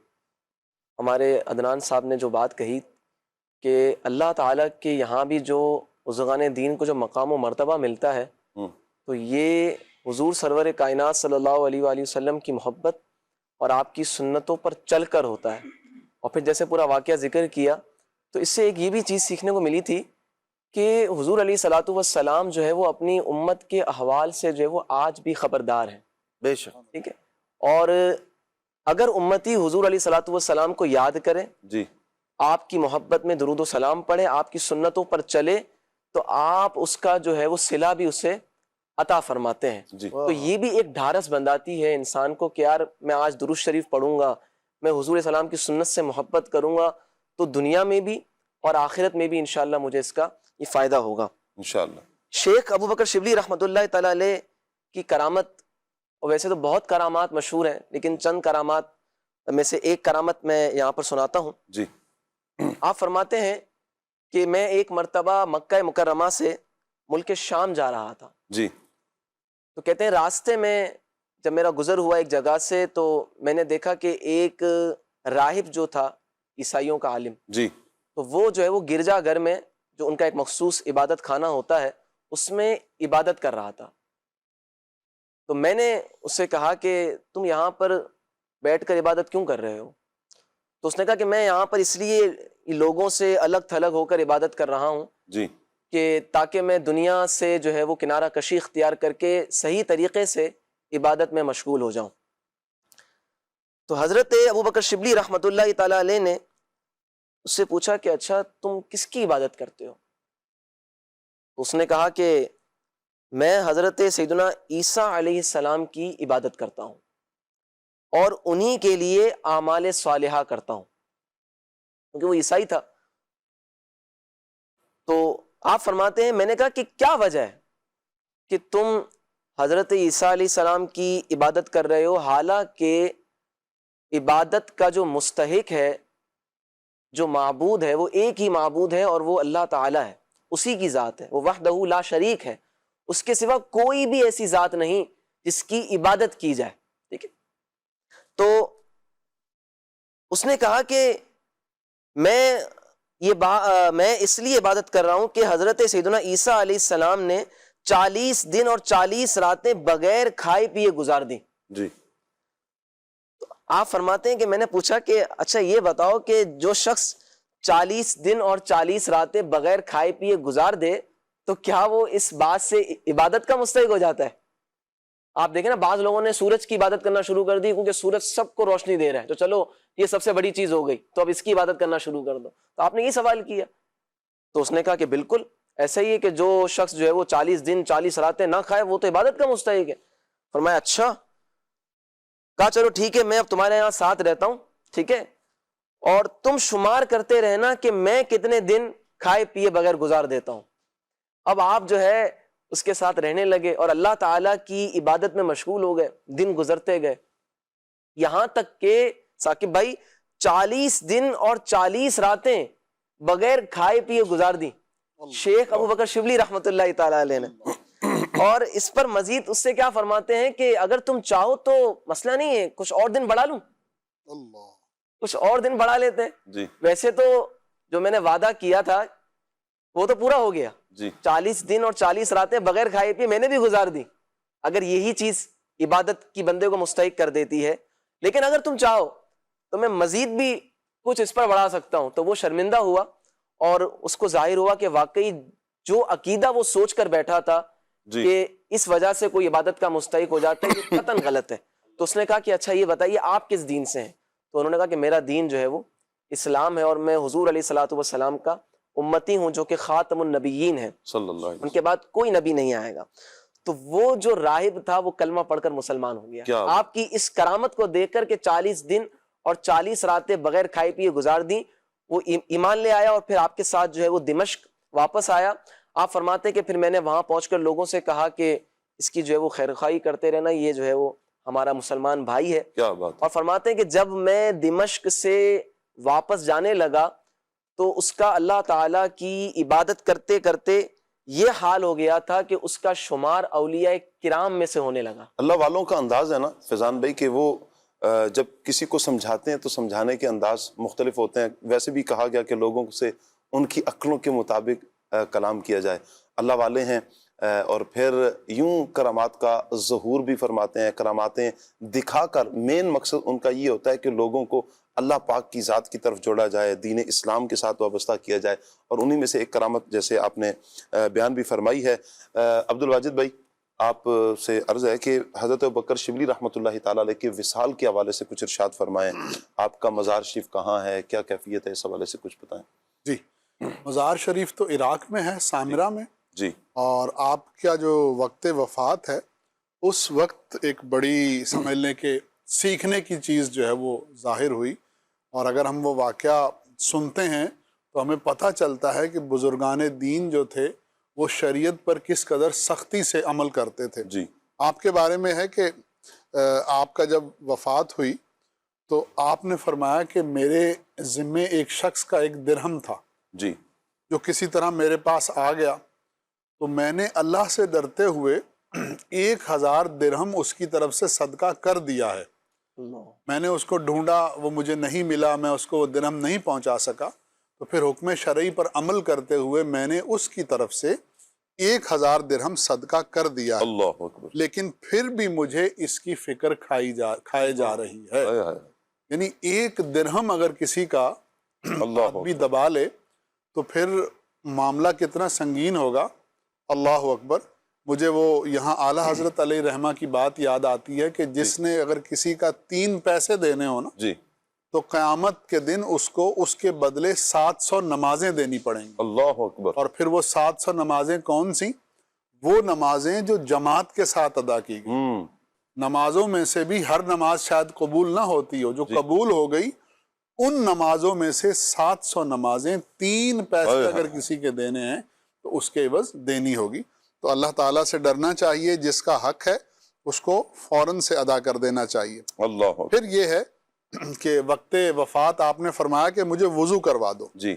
ہمارے عدنان صاحب نے جو بات کہی کہ اللہ تعالیٰ کے یہاں بھی جو بزرگان دین کو جو مقام و مرتبہ ملتا ہے تو یہ حضور سرور کائنات صلی اللہ علیہ وآلہ وسلم کی محبت اور آپ کی سنتوں پر چل کر ہوتا ہے۔ اور پھر جیسے پورا واقعہ ذکر کیا تو اس سے ایک یہ بھی چیز سیکھنے کو ملی تھی کہ حضور علیہ الصلوۃ والسلام جو ہے وہ اپنی امت کے احوال سے جو ہے وہ آج بھی خبردار ہیں، بے شک، ٹھیک ہے۔ اور اگر امتی حضور علیہ الصلوۃ والسلام کو یاد کرے، جی، آپ کی محبت میں درود و سلام پڑھے، آپ کی سنتوں پر چلے، تو آپ اس کا جو ہے وہ صلہ بھی اسے عطا فرماتے ہیں۔ جی، تو یہ بھی ایک ڈھارس بنداتی ہے انسان کو کہ یار میں آج درود شریف پڑھوں گا، میں حضور علیہ السلام کی سنت سے محبت کروں گا، تو دنیا میں بھی اور آخرت میں بھی انشاءاللہ مجھے اس کا یہ فائدہ ہوگا انشاءاللہ۔ شیخ ابو بکر شبلی رحمۃ اللہ تعالیٰ علیہ کی کرامت، اور ویسے تو بہت کرامات مشہور ہیں لیکن چند کرامات میں سے ایک کرامت میں یہاں پر سناتا ہوں۔ جی، آپ فرماتے ہیں کہ میں ایک مرتبہ مکہ مکرمہ سے ملک شام جا رہا تھا، جی، تو کہتے ہیں راستے میں جب میرا گزر ہوا ایک جگہ سے تو میں نے دیکھا کہ ایک راہب جو تھا، عیسائیوں کا عالم، جی، تو وہ جو ہے وہ گرجا گھر میں جو ان کا ایک مخصوص عبادت خانہ ہوتا ہے اس میں عبادت کر رہا تھا۔ تو میں نے اس سے کہا کہ تم یہاں پر بیٹھ کر عبادت کیوں کر رہے ہو؟ تو اس نے کہا کہ میں یہاں پر اس لیے لوگوں سے الگ تھلگ ہو کر عبادت کر رہا ہوں جی، کہ تاکہ میں دنیا سے جو ہے وہ کنارہ کشی اختیار کر کے صحیح طریقے سے عبادت میں مشغول ہو جاؤں۔ تو حضرت ابو بکر شبلی رحمۃ اللہ تعالیٰ علیہ نے اس سے پوچھا کہ اچھا تم کس کی عبادت کرتے ہو؟ اس نے کہا کہ میں حضرت سیدنا عیسیٰ علیہ السلام کی عبادت کرتا ہوں اور انہی کے لیے اعمال صالحہ کرتا ہوں، کیونکہ وہ عیسائی تھا۔ تو آپ فرماتے ہیں میں نے کہا کہ کیا وجہ ہے کہ تم حضرت عیسیٰ علیہ السلام کی عبادت کر رہے ہو، حالانکہ عبادت کا جو مستحق ہے، جو معبود ہے، وہ ایک ہی معبود ہے اور وہ اللہ تعالیٰ ہے، اسی کی ذات ہے، وہ وحدہ لا شریک ہے، اس کے سوا کوئی بھی ایسی ذات نہیں جس کی عبادت کی جائے، ٹھیک ہے۔ تو اس نے کہا کہ میں اس لیے عبادت کر رہا ہوں کہ حضرت سیدنا عیسیٰ علیہ السلام نے 40 دن اور 40 راتیں بغیر کھائے پیے گزار دیں۔ جی، آپ فرماتے ہیں کہ میں نے پوچھا کہ اچھا یہ بتاؤ کہ جو شخص 40 دن اور 40 راتیں بغیر کھائے پیے گزار دے تو کیا وہ اس بات سے عبادت کا مستحق ہو جاتا ہے؟ آپ دیکھیں نا بعض لوگوں نے سورج کی عبادت کرنا شروع کر دی کیونکہ سورج سب کو روشنی دے رہا ہے، تو چلو یہ سب سے بڑی چیز ہو گئی تو اب اس کی عبادت کرنا شروع کر دو. تو آپ نے یہ سوال کیا تو اس نے کہا کہ بالکل ایسا ہی ہے کہ جو شخص جو ہے وہ 40 دن 40 راتیں نہ کھائے وہ تو عبادت کا مستحق ہے. فرمایا اچھا. کہا چلو ٹھیک ہے، میں اب تمہارے یہاں ساتھ رہتا ہوں، ٹھیک ہے، اور تم شمار کرتے رہنا کہ میں کتنے دن کھائے پیے بغیر گزار دیتا ہوں. اب آپ جو ہے اس کے ساتھ رہنے لگے اور اللہ تعالیٰ کی عبادت میں مشغول ہو گئے. دن گزرتے گئے یہاں تک کہ ثاقب بھائی 40 دن اور 40 راتیں بغیر کھائے پیے گزار دی شیخ ابو بکر شبلی رحمۃ اللہ تعالیٰ علیہ نے. اور اس پر مزید اس سے کیا فرماتے ہیں کہ اگر تم چاہو تو مسئلہ نہیں ہے، کچھ اور دن بڑھا لوں، کچھ اور دن بڑھا لیتے ہیں. ویسے تو جو میں نے وعدہ کیا تھا وہ تو پورا ہو گیا، 40 دن اور 40 راتیں بغیر کھائے پیے میں نے بھی گزار دی. اگر یہی چیز عبادت کی بندے کو مستحق کر دیتی ہے، لیکن اگر تم چاہو تو میں مزید بھی کچھ اس پر بڑھا سکتا ہوں. تو وہ شرمندہ ہوا اور اس کو ظاہر ہوا کہ واقعی جو عقیدہ وہ سوچ کر بیٹھا تھا کہ اس وجہ سے کوئی عبادت کا مستحق ہو جاتا ہے، یہ قطعاً غلط ہے. تو اس نے کہا کہ اچھا یہ بتائیے آپ کس دین سے ہیں؟ تو انہوں نے کہا کہ میرا دین جو ہے وہ اسلام ہے اور میں حضور علیہ الصلوۃ والسلام کا امتی ہوں جو کہ خاتم النبیین ہیں، صلی اللہ علیہ وسلم، ان کے بعد کوئی نبی نہیں آئے گا. تو وہ جو راہب تھا وہ کلمہ پڑھ کر مسلمان ہو گیا. آپ کی اس کرامت کو دیکھ کر کہ 40 دن اور 40 راتیں بغیر کھائے پیے گزار دی، وہ ایمان لے آیا اور پھر آپ کے ساتھ جو ہے وہ دمشق واپس آیا. آپ فرماتے ہیں کہ پھر میں نے وہاں پہنچ کر لوگوں سے کہا کہ اس کی جو ہے وہ خیرخواہی کرتے رہنا، یہ جو ہے وہ ہمارا مسلمان بھائی ہے. کیا بات. اور فرماتے ہیں کہ جب میں دمشق سے واپس جانے لگا تو اس کا اللہ تعالیٰ کی عبادت کرتے کرتے یہ حال ہو گیا تھا کہ اس کا شمار اولیاء کرام میں سے ہونے لگا. اللہ والوں کا انداز ہے نا فیضان بھائی کہ وہ جب کسی کو سمجھاتے ہیں تو سمجھانے کے انداز مختلف ہوتے ہیں. ویسے بھی کہا گیا کہ لوگوں سے ان کی عقلوں کے مطابق کلام کیا جائے. اللہ والے ہیں اور پھر یوں کرامات کا ظہور بھی فرماتے ہیں. کراماتیں دکھا کر مین مقصد ان کا یہ ہوتا ہے کہ لوگوں کو اللہ پاک کی ذات کی طرف جوڑا جائے، دین اسلام کے ساتھ وابستہ کیا جائے. اور انہی میں سے ایک کرامت جیسے آپ نے بیان بھی فرمائی ہے. عبد الواجد بھائی آپ سے عرض ہے کہ حضرت ابوبکر شبلی رحمۃ اللہ تعالیٰ علیہ کے وصال کے حوالے سے کچھ ارشاد فرمائیں. آپ کا مزار شریف کہاں ہے، کیا کیفیت ہے، اس حوالے سے کچھ بتائیں. جی، مزار شریف تو عراق میں ہے، سامرہ میں. جی. اور آپ کا جو وقت وفات ہے اس وقت ایک بڑی سمجھ لیں کہ سیکھنے کی چیز جو ہے وہ ظاہر ہوئی. اور اگر ہم وہ واقعہ سنتے ہیں تو ہمیں پتہ چلتا ہے کہ بزرگان دین جو تھے وہ شریعت پر کس قدر سختی سے عمل کرتے تھے. جی. آپ کے بارے میں ہے کہ آپ کا جب وفات ہوئی تو آپ نے فرمایا کہ میرے ذمے ایک شخص کا ایک درہم تھا، جی، جو کسی طرح میرے پاس آ گیا تو میں نے اللہ سے ڈرتے ہوئے 1000 درہم اس کی طرف سے صدقہ کر دیا ہے. میں نے اس کو ڈھونڈا، وہ مجھے نہیں ملا، میں اس کو وہ درہم نہیں پہنچا سکا. تو پھر حکم شرعی پر عمل کرتے ہوئے میں نے اس کی طرف سے 1000 درہم صدقہ کر دیا. اللہ اکبر. لیکن پھر بھی مجھے اس کی فکر کھائے جا رہی ہے. یعنی 1 درہم اگر کسی کا آدمی دبا لے تو پھر معاملہ کتنا سنگین ہوگا. اللہ اکبر. مجھے وہ یہاں اعلیٰ حضرت علیہ رحمہ کی بات یاد آتی ہے کہ جس نے اگر کسی کا 3 پیسے دینے ہو نا جی تو قیامت کے دن اس کو اس کے بدلے 700 نمازیں دینی پڑیں گی. اللہ اکبر. اور پھر وہ 700 نمازیں کون سی؟ وہ نمازیں جو جماعت کے ساتھ ادا کی گئی. نمازوں میں سے بھی ہر نماز شاید قبول نہ ہوتی ہو، جو قبول ہو گئی ان نمازوں میں سے 700 نمازیں 3 پیسے اگر کسی کے دینے ہیں تو اس کے عوض دینی ہوگی. تو اللہ تعالیٰ سے ڈرنا چاہیے، جس کا حق ہے اس کو فوراً سے ادا کر دینا چاہیے. اللہ. پھر یہ ہے کہ وقت وفات آپ نے فرمایا کہ مجھے وضو کروا دو. جی.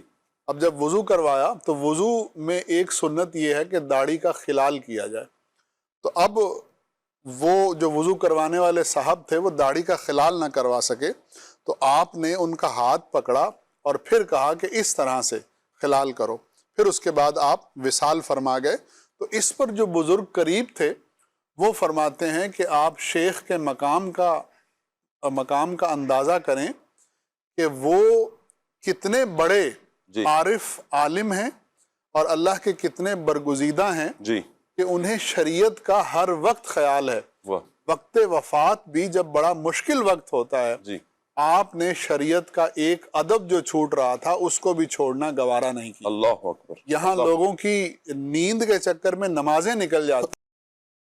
اب جب وضو کروایا تو وضو میں ایک سنت یہ ہے کہ داڑھی کا خلال کیا جائے. تو اب وہ جو وضو کروانے والے صاحب تھے وہ داڑھی کا خلال نہ کروا سکے تو آپ نے ان کا ہاتھ پکڑا اور پھر کہا کہ اس طرح سے خلال کرو. پھر اس کے بعد آپ وصال فرما گئے. تو اس پر جو بزرگ قریب تھے وہ فرماتے ہیں کہ آپ شیخ کے مقام کا اندازہ کریں کہ وہ کتنے بڑے عارف عالم ہیں اور اللہ کے کتنے برگزیدہ ہیں جی. کہ انہیں شریعت کا ہر وقت خیال ہے. وقت وفات بھی جب بڑا مشکل وقت ہوتا ہے جی آپ نے شریعت کا ایک ادب جو چھوٹ رہا تھا اس کو بھی چھوڑنا گوارا نہیں کیا. اللہ اکبر. یہاں لوگوں کی نیند کے چکر میں نمازیں نکل جاتی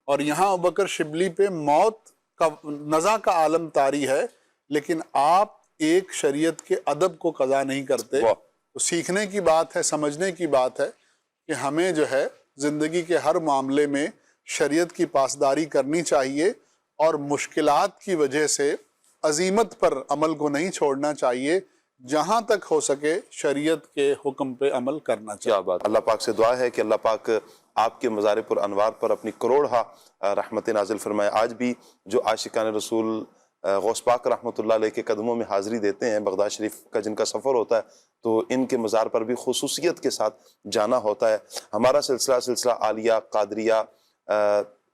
اور یہاں ابوبکر شبلی پہ موت کا نزا کا عالم طاری ہے، لیکن آپ ایک شریعت کے ادب کو قضا نہیں کرتے. تو سیکھنے کی بات ہے، سمجھنے کی بات ہے کہ ہمیں جو ہے زندگی کے ہر معاملے میں شریعت کی پاسداری کرنی چاہیے اور مشکلات کی وجہ سے عزیمت پر عمل کو نہیں چھوڑنا چاہیے. جہاں تک ہو سکے شریعت کے حکم پہ عمل کرنا چاہیے. کیا بات. اللہ پاک سے دعا ہے کہ اللہ پاک آپ کے مزار پر انوار پر اپنی کروڑہا رحمت نازل فرمائے. آج بھی جو عاشقان رسول غوث پاک رحمۃ اللہ علیہ کے قدموں میں حاضری دیتے ہیں، بغداد شریف کا جن کا سفر ہوتا ہے تو ان کے مزار پر بھی خصوصیت کے ساتھ جانا ہوتا ہے. ہمارا سلسلہ عالیہ، قادریہ،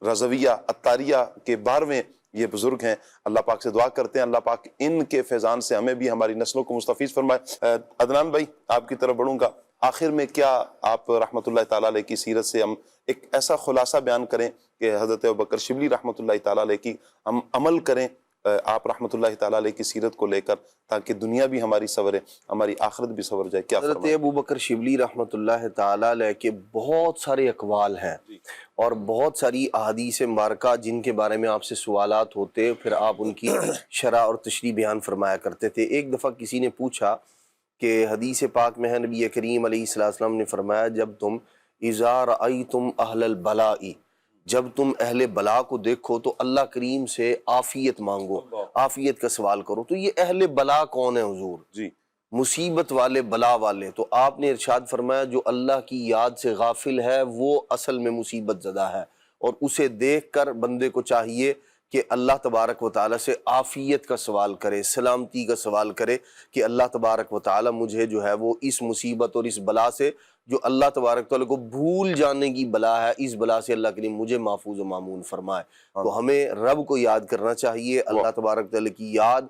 رضویہ، عطاریہ کے 12ویں یہ بزرگ ہیں. اللہ پاک سے دعا کرتے ہیں اللہ پاک ان کے فیضان سے ہمیں بھی ہماری نسلوں کو مستفیض فرمائے. عدنان بھائی آپ کی طرف بڑھوں گا. آخر میں کیا آپ رحمۃ اللہ تعالیٰ علیہ کی سیرت سے ہم ایک ایسا خلاصہ بیان کریں کہ حضرت ابوبکر شبلی رحمۃ اللہ تعالیٰ علیہ کی ہم عمل کریں آپ رحمۃ اللہ تعالیٰ علیہ کی سیرت کو لے کر، تاکہ دنیا بھی ہماری سنورے، ہماری آخرت بھی سنور جائے. کیا حضرت ابوبکر شبلی رحمۃ اللہ تعالیٰ علیہ کے بہت سارے اقوال ہیں اور بہت ساری احادیث مبارکہ جن کے بارے میں آپ سے سوالات ہوتے، پھر آپ ان کی شرح اور تشریح بیان فرمایا کرتے تھے. ایک دفعہ کسی نے پوچھا کہ حدیث پاک میں ہے نبی کریم علیہ السلام نے فرمایا جب تم اذا رأیتم اہل البلاء، جب تم اہل بلا کو دیکھو تو اللہ کریم سے عافیت مانگو، عافیت کا سوال کرو. تو یہ اہل بلا کون ہے حضور؟ جی مصیبت والے، بلا والے. تو آپ نے ارشاد فرمایا جو اللہ کی یاد سے غافل ہے وہ اصل میں مصیبت زدہ ہے، اور اسے دیکھ کر بندے کو چاہیے کہ اللہ تبارک و تعالیٰ سے عافیت کا سوال کرے، سلامتی کا سوال کرے کہ اللہ تبارک و تعالیٰ مجھے جو ہے وہ اس مصیبت اور اس بلا سے، جو اللہ تبارک و تعالیٰ کو بھول جانے کی بلا ہے، اس بلا سے اللہ کریم مجھے محفوظ و مامون فرمائے. تو ہمیں رب کو یاد کرنا چاہیے. اللہ تبارک و تعالیٰ کی یاد،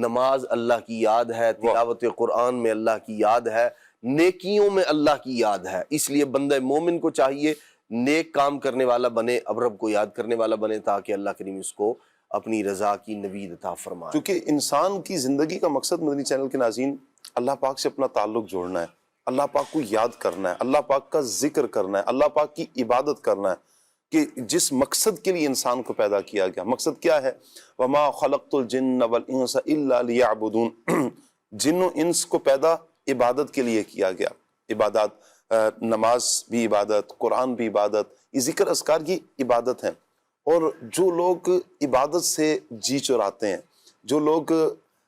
نماز اللہ کی یاد ہے، تلاوت قرآن میں اللہ کی یاد ہے، نیکیوں میں اللہ کی یاد ہے. اس لیے بندہ مومن کو چاہیے نیک کام کرنے والا بنے، اب رب کو یاد کرنے والا بنے، تاکہ اللہ کریم اس کو اپنی رضا کی نوید عطا فرمائے. کیونکہ انسان کی زندگی کا مقصد مدنی چینل کے ناظرین اللہ پاک سے اپنا تعلق جوڑنا ہے، اللہ پاک کو یاد کرنا ہے، اللہ پاک کا ذکر کرنا ہے، اللہ پاک کی عبادت کرنا ہے. کہ جس مقصد کے لیے انسان کو پیدا کیا گیا، مقصد کیا ہے؟ وَمَا خَلَقْتُ الْجِنَّ وَالْإِنسَ إِلَّا لِيَعْبُدُونَ. جن و انس کو پیدا عبادت کے لیے کیا گیا. عبادات، نماز بھی عبادت، قرآن بھی عبادت، یہ ذکر اذکار کی عبادت ہیں. اور جو لوگ عبادت سے جی چراتے ہیں، جو لوگ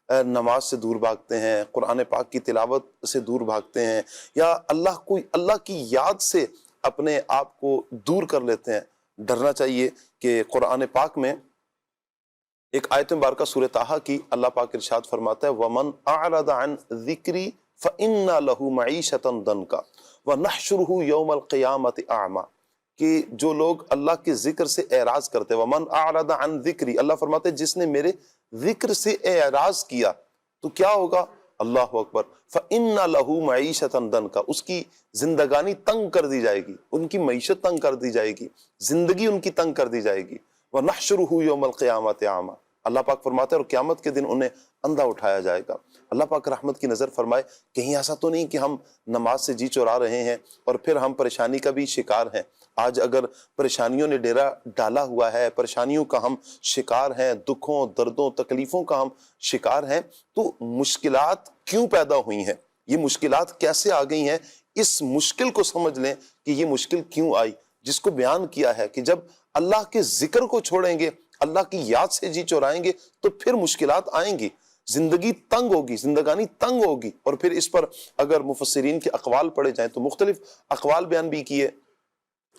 نماز سے دور بھاگتے ہیں، قرآن پاک کی تلاوت سے دور بھاگتے ہیں، یا اللہ کی یاد سے اپنے آپ کو دور کر لیتے ہیں، ڈرنا چاہیے کہ قرآن پاک میں ایک آیت مبارکہ سورہ طٰہٰ کی اللہ پاک ارشاد فرماتا ہے وَمَنْ أَعْرَضَ عَنْ ذِكْرِي فَإِنَّ لَهُ مَعِيشَةً ضَنْكَ وَنَحْشُرُهُ يَوْمَ الْقِيَامَةِ أَعْمَى. کہ جو لوگ اللہ کے ذکر سے اعراض کرتے، وَمَنْ أَعْرَضَ عَنْ ذِكْرِي، اللہ فرماتے ہیں جس نے میرے ذکر سے اعراض کیا تو کیا ہوگا؟ اللہ اکبر. فَإِنَّ لَهُ مَعِيشَةً ضَنْكَ، اس کی زندگانی تنگ کر دی جائے گی، ان کی معیشت تنگ کر دی جائے گی، زندگی ان کی تنگ کر دی جائے گی. وَنَحْشُرُهُ يَوْمَ الْقِيَامَةِ أَعْمَى، اللہ پاک فرماتے ہیں اور قیامت کے دن انہیں اندھا اٹھایا جائے گا. اللہ پاک رحمت کی نظر فرمائے کہیں ایسا تو نہیں کہ ہم نماز سے جی چرا رہے ہیں اور پھر ہم پریشانی کا بھی شکار ہیں. آج اگر پریشانیوں نے ڈیرا ڈالا ہوا ہے، پریشانیوں کا ہم شکار ہیں، دکھوں، دردوں، تکلیفوں کا ہم شکار ہیں، تو مشکلات کیوں پیدا ہوئی ہیں، یہ مشکلات کیسے آ گئی ہیں، اس مشکل کو سمجھ لیں کہ یہ مشکل کیوں آئی، جس کو بیان کیا ہے کہ جب اللہ کے ذکر کو چھوڑیں گے، اللہ کی یاد سے جی چرائیں گے تو پھر مشکلات آئیں گی، زندگی تنگ ہوگی، زندگانی تنگ ہوگی. اور پھر اس پر اگر مفسرین کے اقوال پڑھے جائیں تو مختلف اقوال بیان بھی کیے.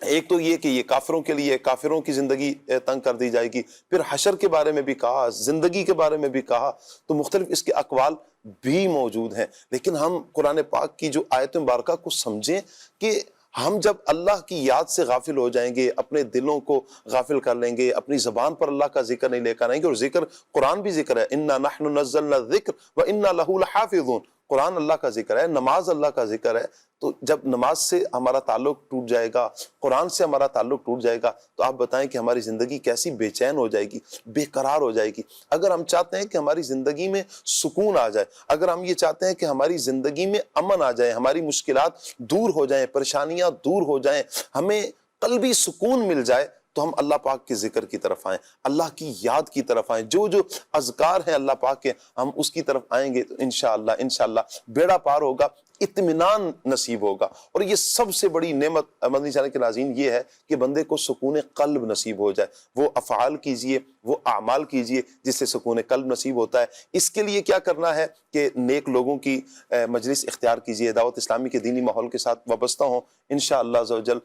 ایک تو یہ کہ یہ کافروں کے لیے، کافروں کی زندگی تنگ کر دی جائے گی، پھر حشر کے بارے میں بھی کہا، زندگی کے بارے میں بھی کہا، تو مختلف اس کے اقوال بھی موجود ہیں. لیکن ہم قرآن پاک کی جو آیت مبارکہ کو سمجھیں کہ ہم جب اللہ کی یاد سے غافل ہو جائیں گے، اپنے دلوں کو غافل کر لیں گے، اپنی زبان پر اللہ کا ذکر نہیں لے کر آئیں گے، اور ذکر قرآن بھی ذکر ہے اِنَّا نَحْنُ نَزَّلْنَا الذِّكْرَ وَإِنَّا لَهُ لَحَافِظُونَ، قرآن اللہ کا ذکر ہے، نماز اللہ کا ذکر ہے، تو جب نماز سے ہمارا تعلق ٹوٹ جائے گا، قرآن سے ہمارا تعلق ٹوٹ جائے گا، تو آپ بتائیں کہ ہماری زندگی کیسی بے چین ہو جائے گی، بے قرار ہو جائے گی۔ اگر ہم چاہتے ہیں کہ ہماری زندگی میں سکون آ جائے، اگر ہم یہ چاہتے ہیں کہ ہماری زندگی میں امن آ جائے، ہماری مشکلات دور ہو جائیں، پریشانیاں دور ہو جائیں، ہمیں قلبی سکون مل جائے، تو ہم اللہ پاک کے ذکر کی طرف آئیں، اللہ کی یاد کی طرف آئیں، جو جو اذکار ہیں اللہ پاک کے، ہم اس کی طرف آئیں گے تو انشاءاللہ بیڑا پار ہوگا، اطمینان نصیب ہوگا۔ اور یہ سب سے بڑی نعمت مدنی چینل کے ناظرین یہ ہے کہ بندے کو سکون قلب نصیب ہو جائے، وہ افعال کیجئے، وہ اعمال کیجئے جس سے سکون قلب نصیب ہوتا ہے۔ اس کے لیے کیا کرنا ہے کہ نیک لوگوں کی مجلس اختیار کیجئے، دعوت اسلامی کے دینی ماحول کے ساتھ وابستہ ہوں، انشاءاللہ عز و جل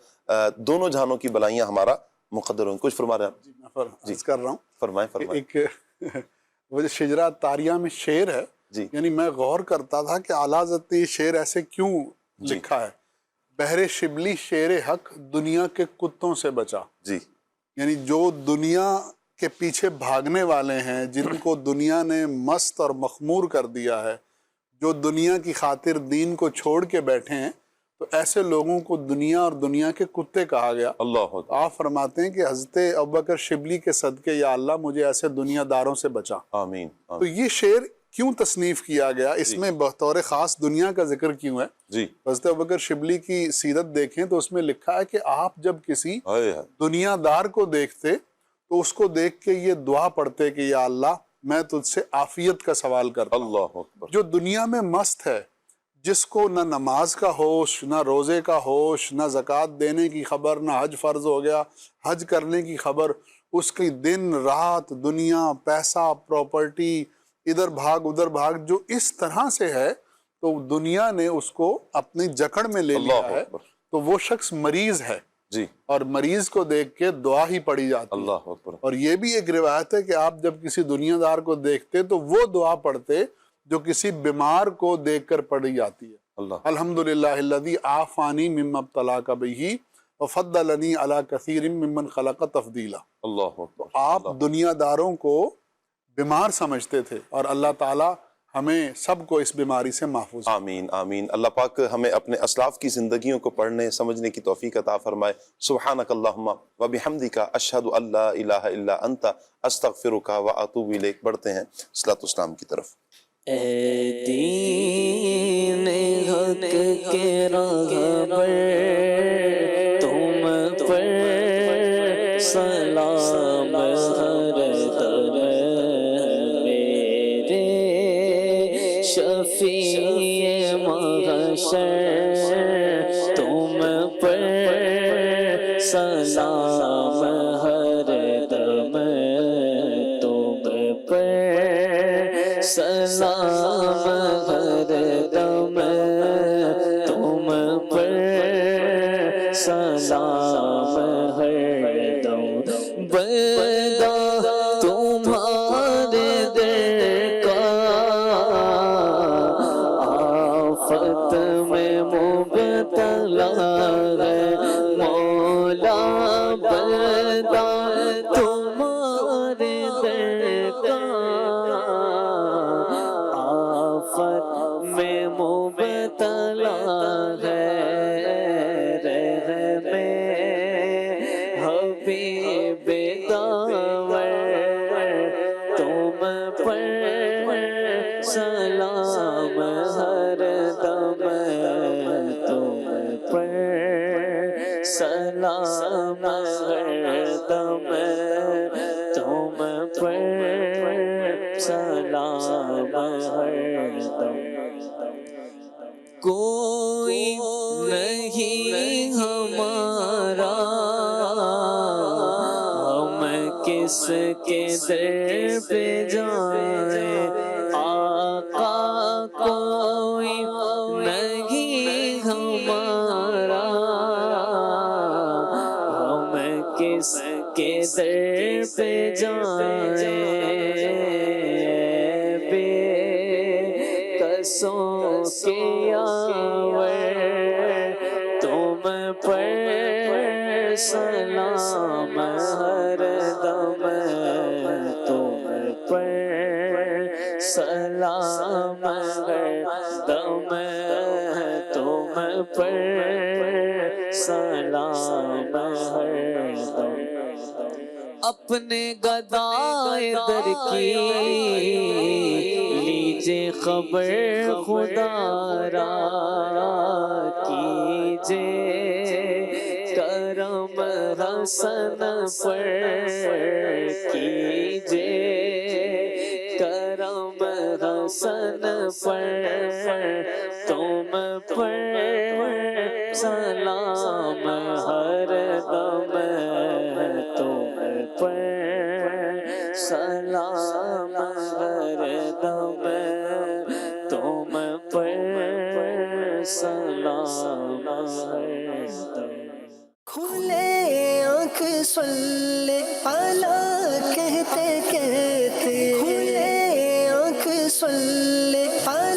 دونوں جہانوں کی بلائیاں ہمارا مقدر ہوں۔ کچھ فرما رہے ہیں؟ جی میں عرض کر رہا ہوں، فرمائیں۔ ایک وہ جو شجرہ طاریہ میں شعر ہے، جی یعنی میں غور کرتا تھا کہ اعلیٰ حضرت نے یہ شعر ایسے کیوں لکھا ہے، بحر شبلی شیر حق دنیا کے کتوں سے بچا۔ جی یعنی جو دنیا کے پیچھے بھاگنے والے ہیں، جن کو دنیا نے مست اور مخمور کر دیا ہے، جو دنیا کی خاطر دین کو چھوڑ کے بیٹھے ہیں، تو ایسے لوگوں کو دنیا اور دنیا کے کتے کہا گیا۔ اللہ آپ فرماتے ہیں کہ حضرت ابوبکر شبلی کے صدقے یا اللہ مجھے ایسے دنیا داروں سے بچا۔ آمین۔ تو یہ شعر کیوں تصنیف کیا گیا، اس میں بطور خاص دنیا کا ذکر کیوں ہے؟ جی حضرت ابوبکر شبلی کی سیرت دیکھیں تو اس میں لکھا ہے کہ آپ جب کسی دنیا دار کو دیکھتے تو اس کو دیکھ کے یہ دعا پڑھتے کہ یا اللہ میں تجھ سے عافیت کا سوال کرتا ہوں۔ اللہ اکبر۔ جو دنیا میں مست ہے، جس کو نہ نماز کا ہوش، نہ روزے کا ہوش، نہ زکوٰۃ دینے کی خبر، نہ حج فرض ہو گیا، حج کرنے کی خبر، اس کی دن رات دنیا، پیسہ، پراپرٹی، ادھر بھاگ ادھر بھاگ، جو اس طرح سے ہے تو دنیا نے اس کو اپنی جکڑ میں لے لیا ہے، تو وہ شخص مریض ہے۔ جی اور مریض کو دیکھ کے دعا ہی پڑھی جاتی ہے۔ اللہ اکبر۔ اور یہ بھی ایک روایت ہے کہ آپ جب کسی دنیا دار کو دیکھتے تو وہ دعا پڑھتے جو کسی بیمار کو دیکھ کر پڑھی جاتی ہے۔ اللہ الحمدللہ الذی عافانی مما ابتلاک بہ وفضلنی علی کثیر ممن خلق تفضیلا۔ اللہ اکبر۔ آپ دنیا داروں کو بیمار سمجھتے تھے اور اللہ تعالی ہمیں سب کو اس بیماری سے محفوظ۔ آمین آمین۔ اللہ پاک ہمیں اپنے اسلاف کی زندگیوں کو پڑھنے سمجھنے کی توفیق عطا فرمائے۔ سبحانک اللہم و بحمدک اشہد ان لا الہ الا انت استغفرک و اتوب الیک۔ بڑھتے ہیں صلاۃ والسلام کی طرف۔ اے دین حق کے راہبر تم پر سلام ہر دم، میرے شفیع محشر تم پر سلام ہر دم، تم پر سلام ہر دم، تم پر سلام ہر دم، بندہ تمہارے در کا آفت میں مبتلا ہے، مولا بندہ تمہارے در کا آفت میں مبتلا ہے، رحم حبیب داور تم پر سلام ہر دم، تم پر سلام ہر دم، تم پر سلام ہر دم۔ کوئی نہیں ہمارا، ہم کس کے در پہ جائیں، آقا کوئی نہیں ہمارا، ہم کس کے در پہ جائیں، بے قصوں کے یاور تم پر سلام ہر دم، تم پر سلام ہر دم۔ اپنے گدائے در کی لیجے خبر خدا را کیجے کرم حسن پر کیجے کرم حسن پر تم پر سلام ہر دم تم پر سلام ہر دم تم پر سلام ہر دم کھلے آنکھ صلی اللہ کہتے کہتے کھلے آنکھ صلی اللہ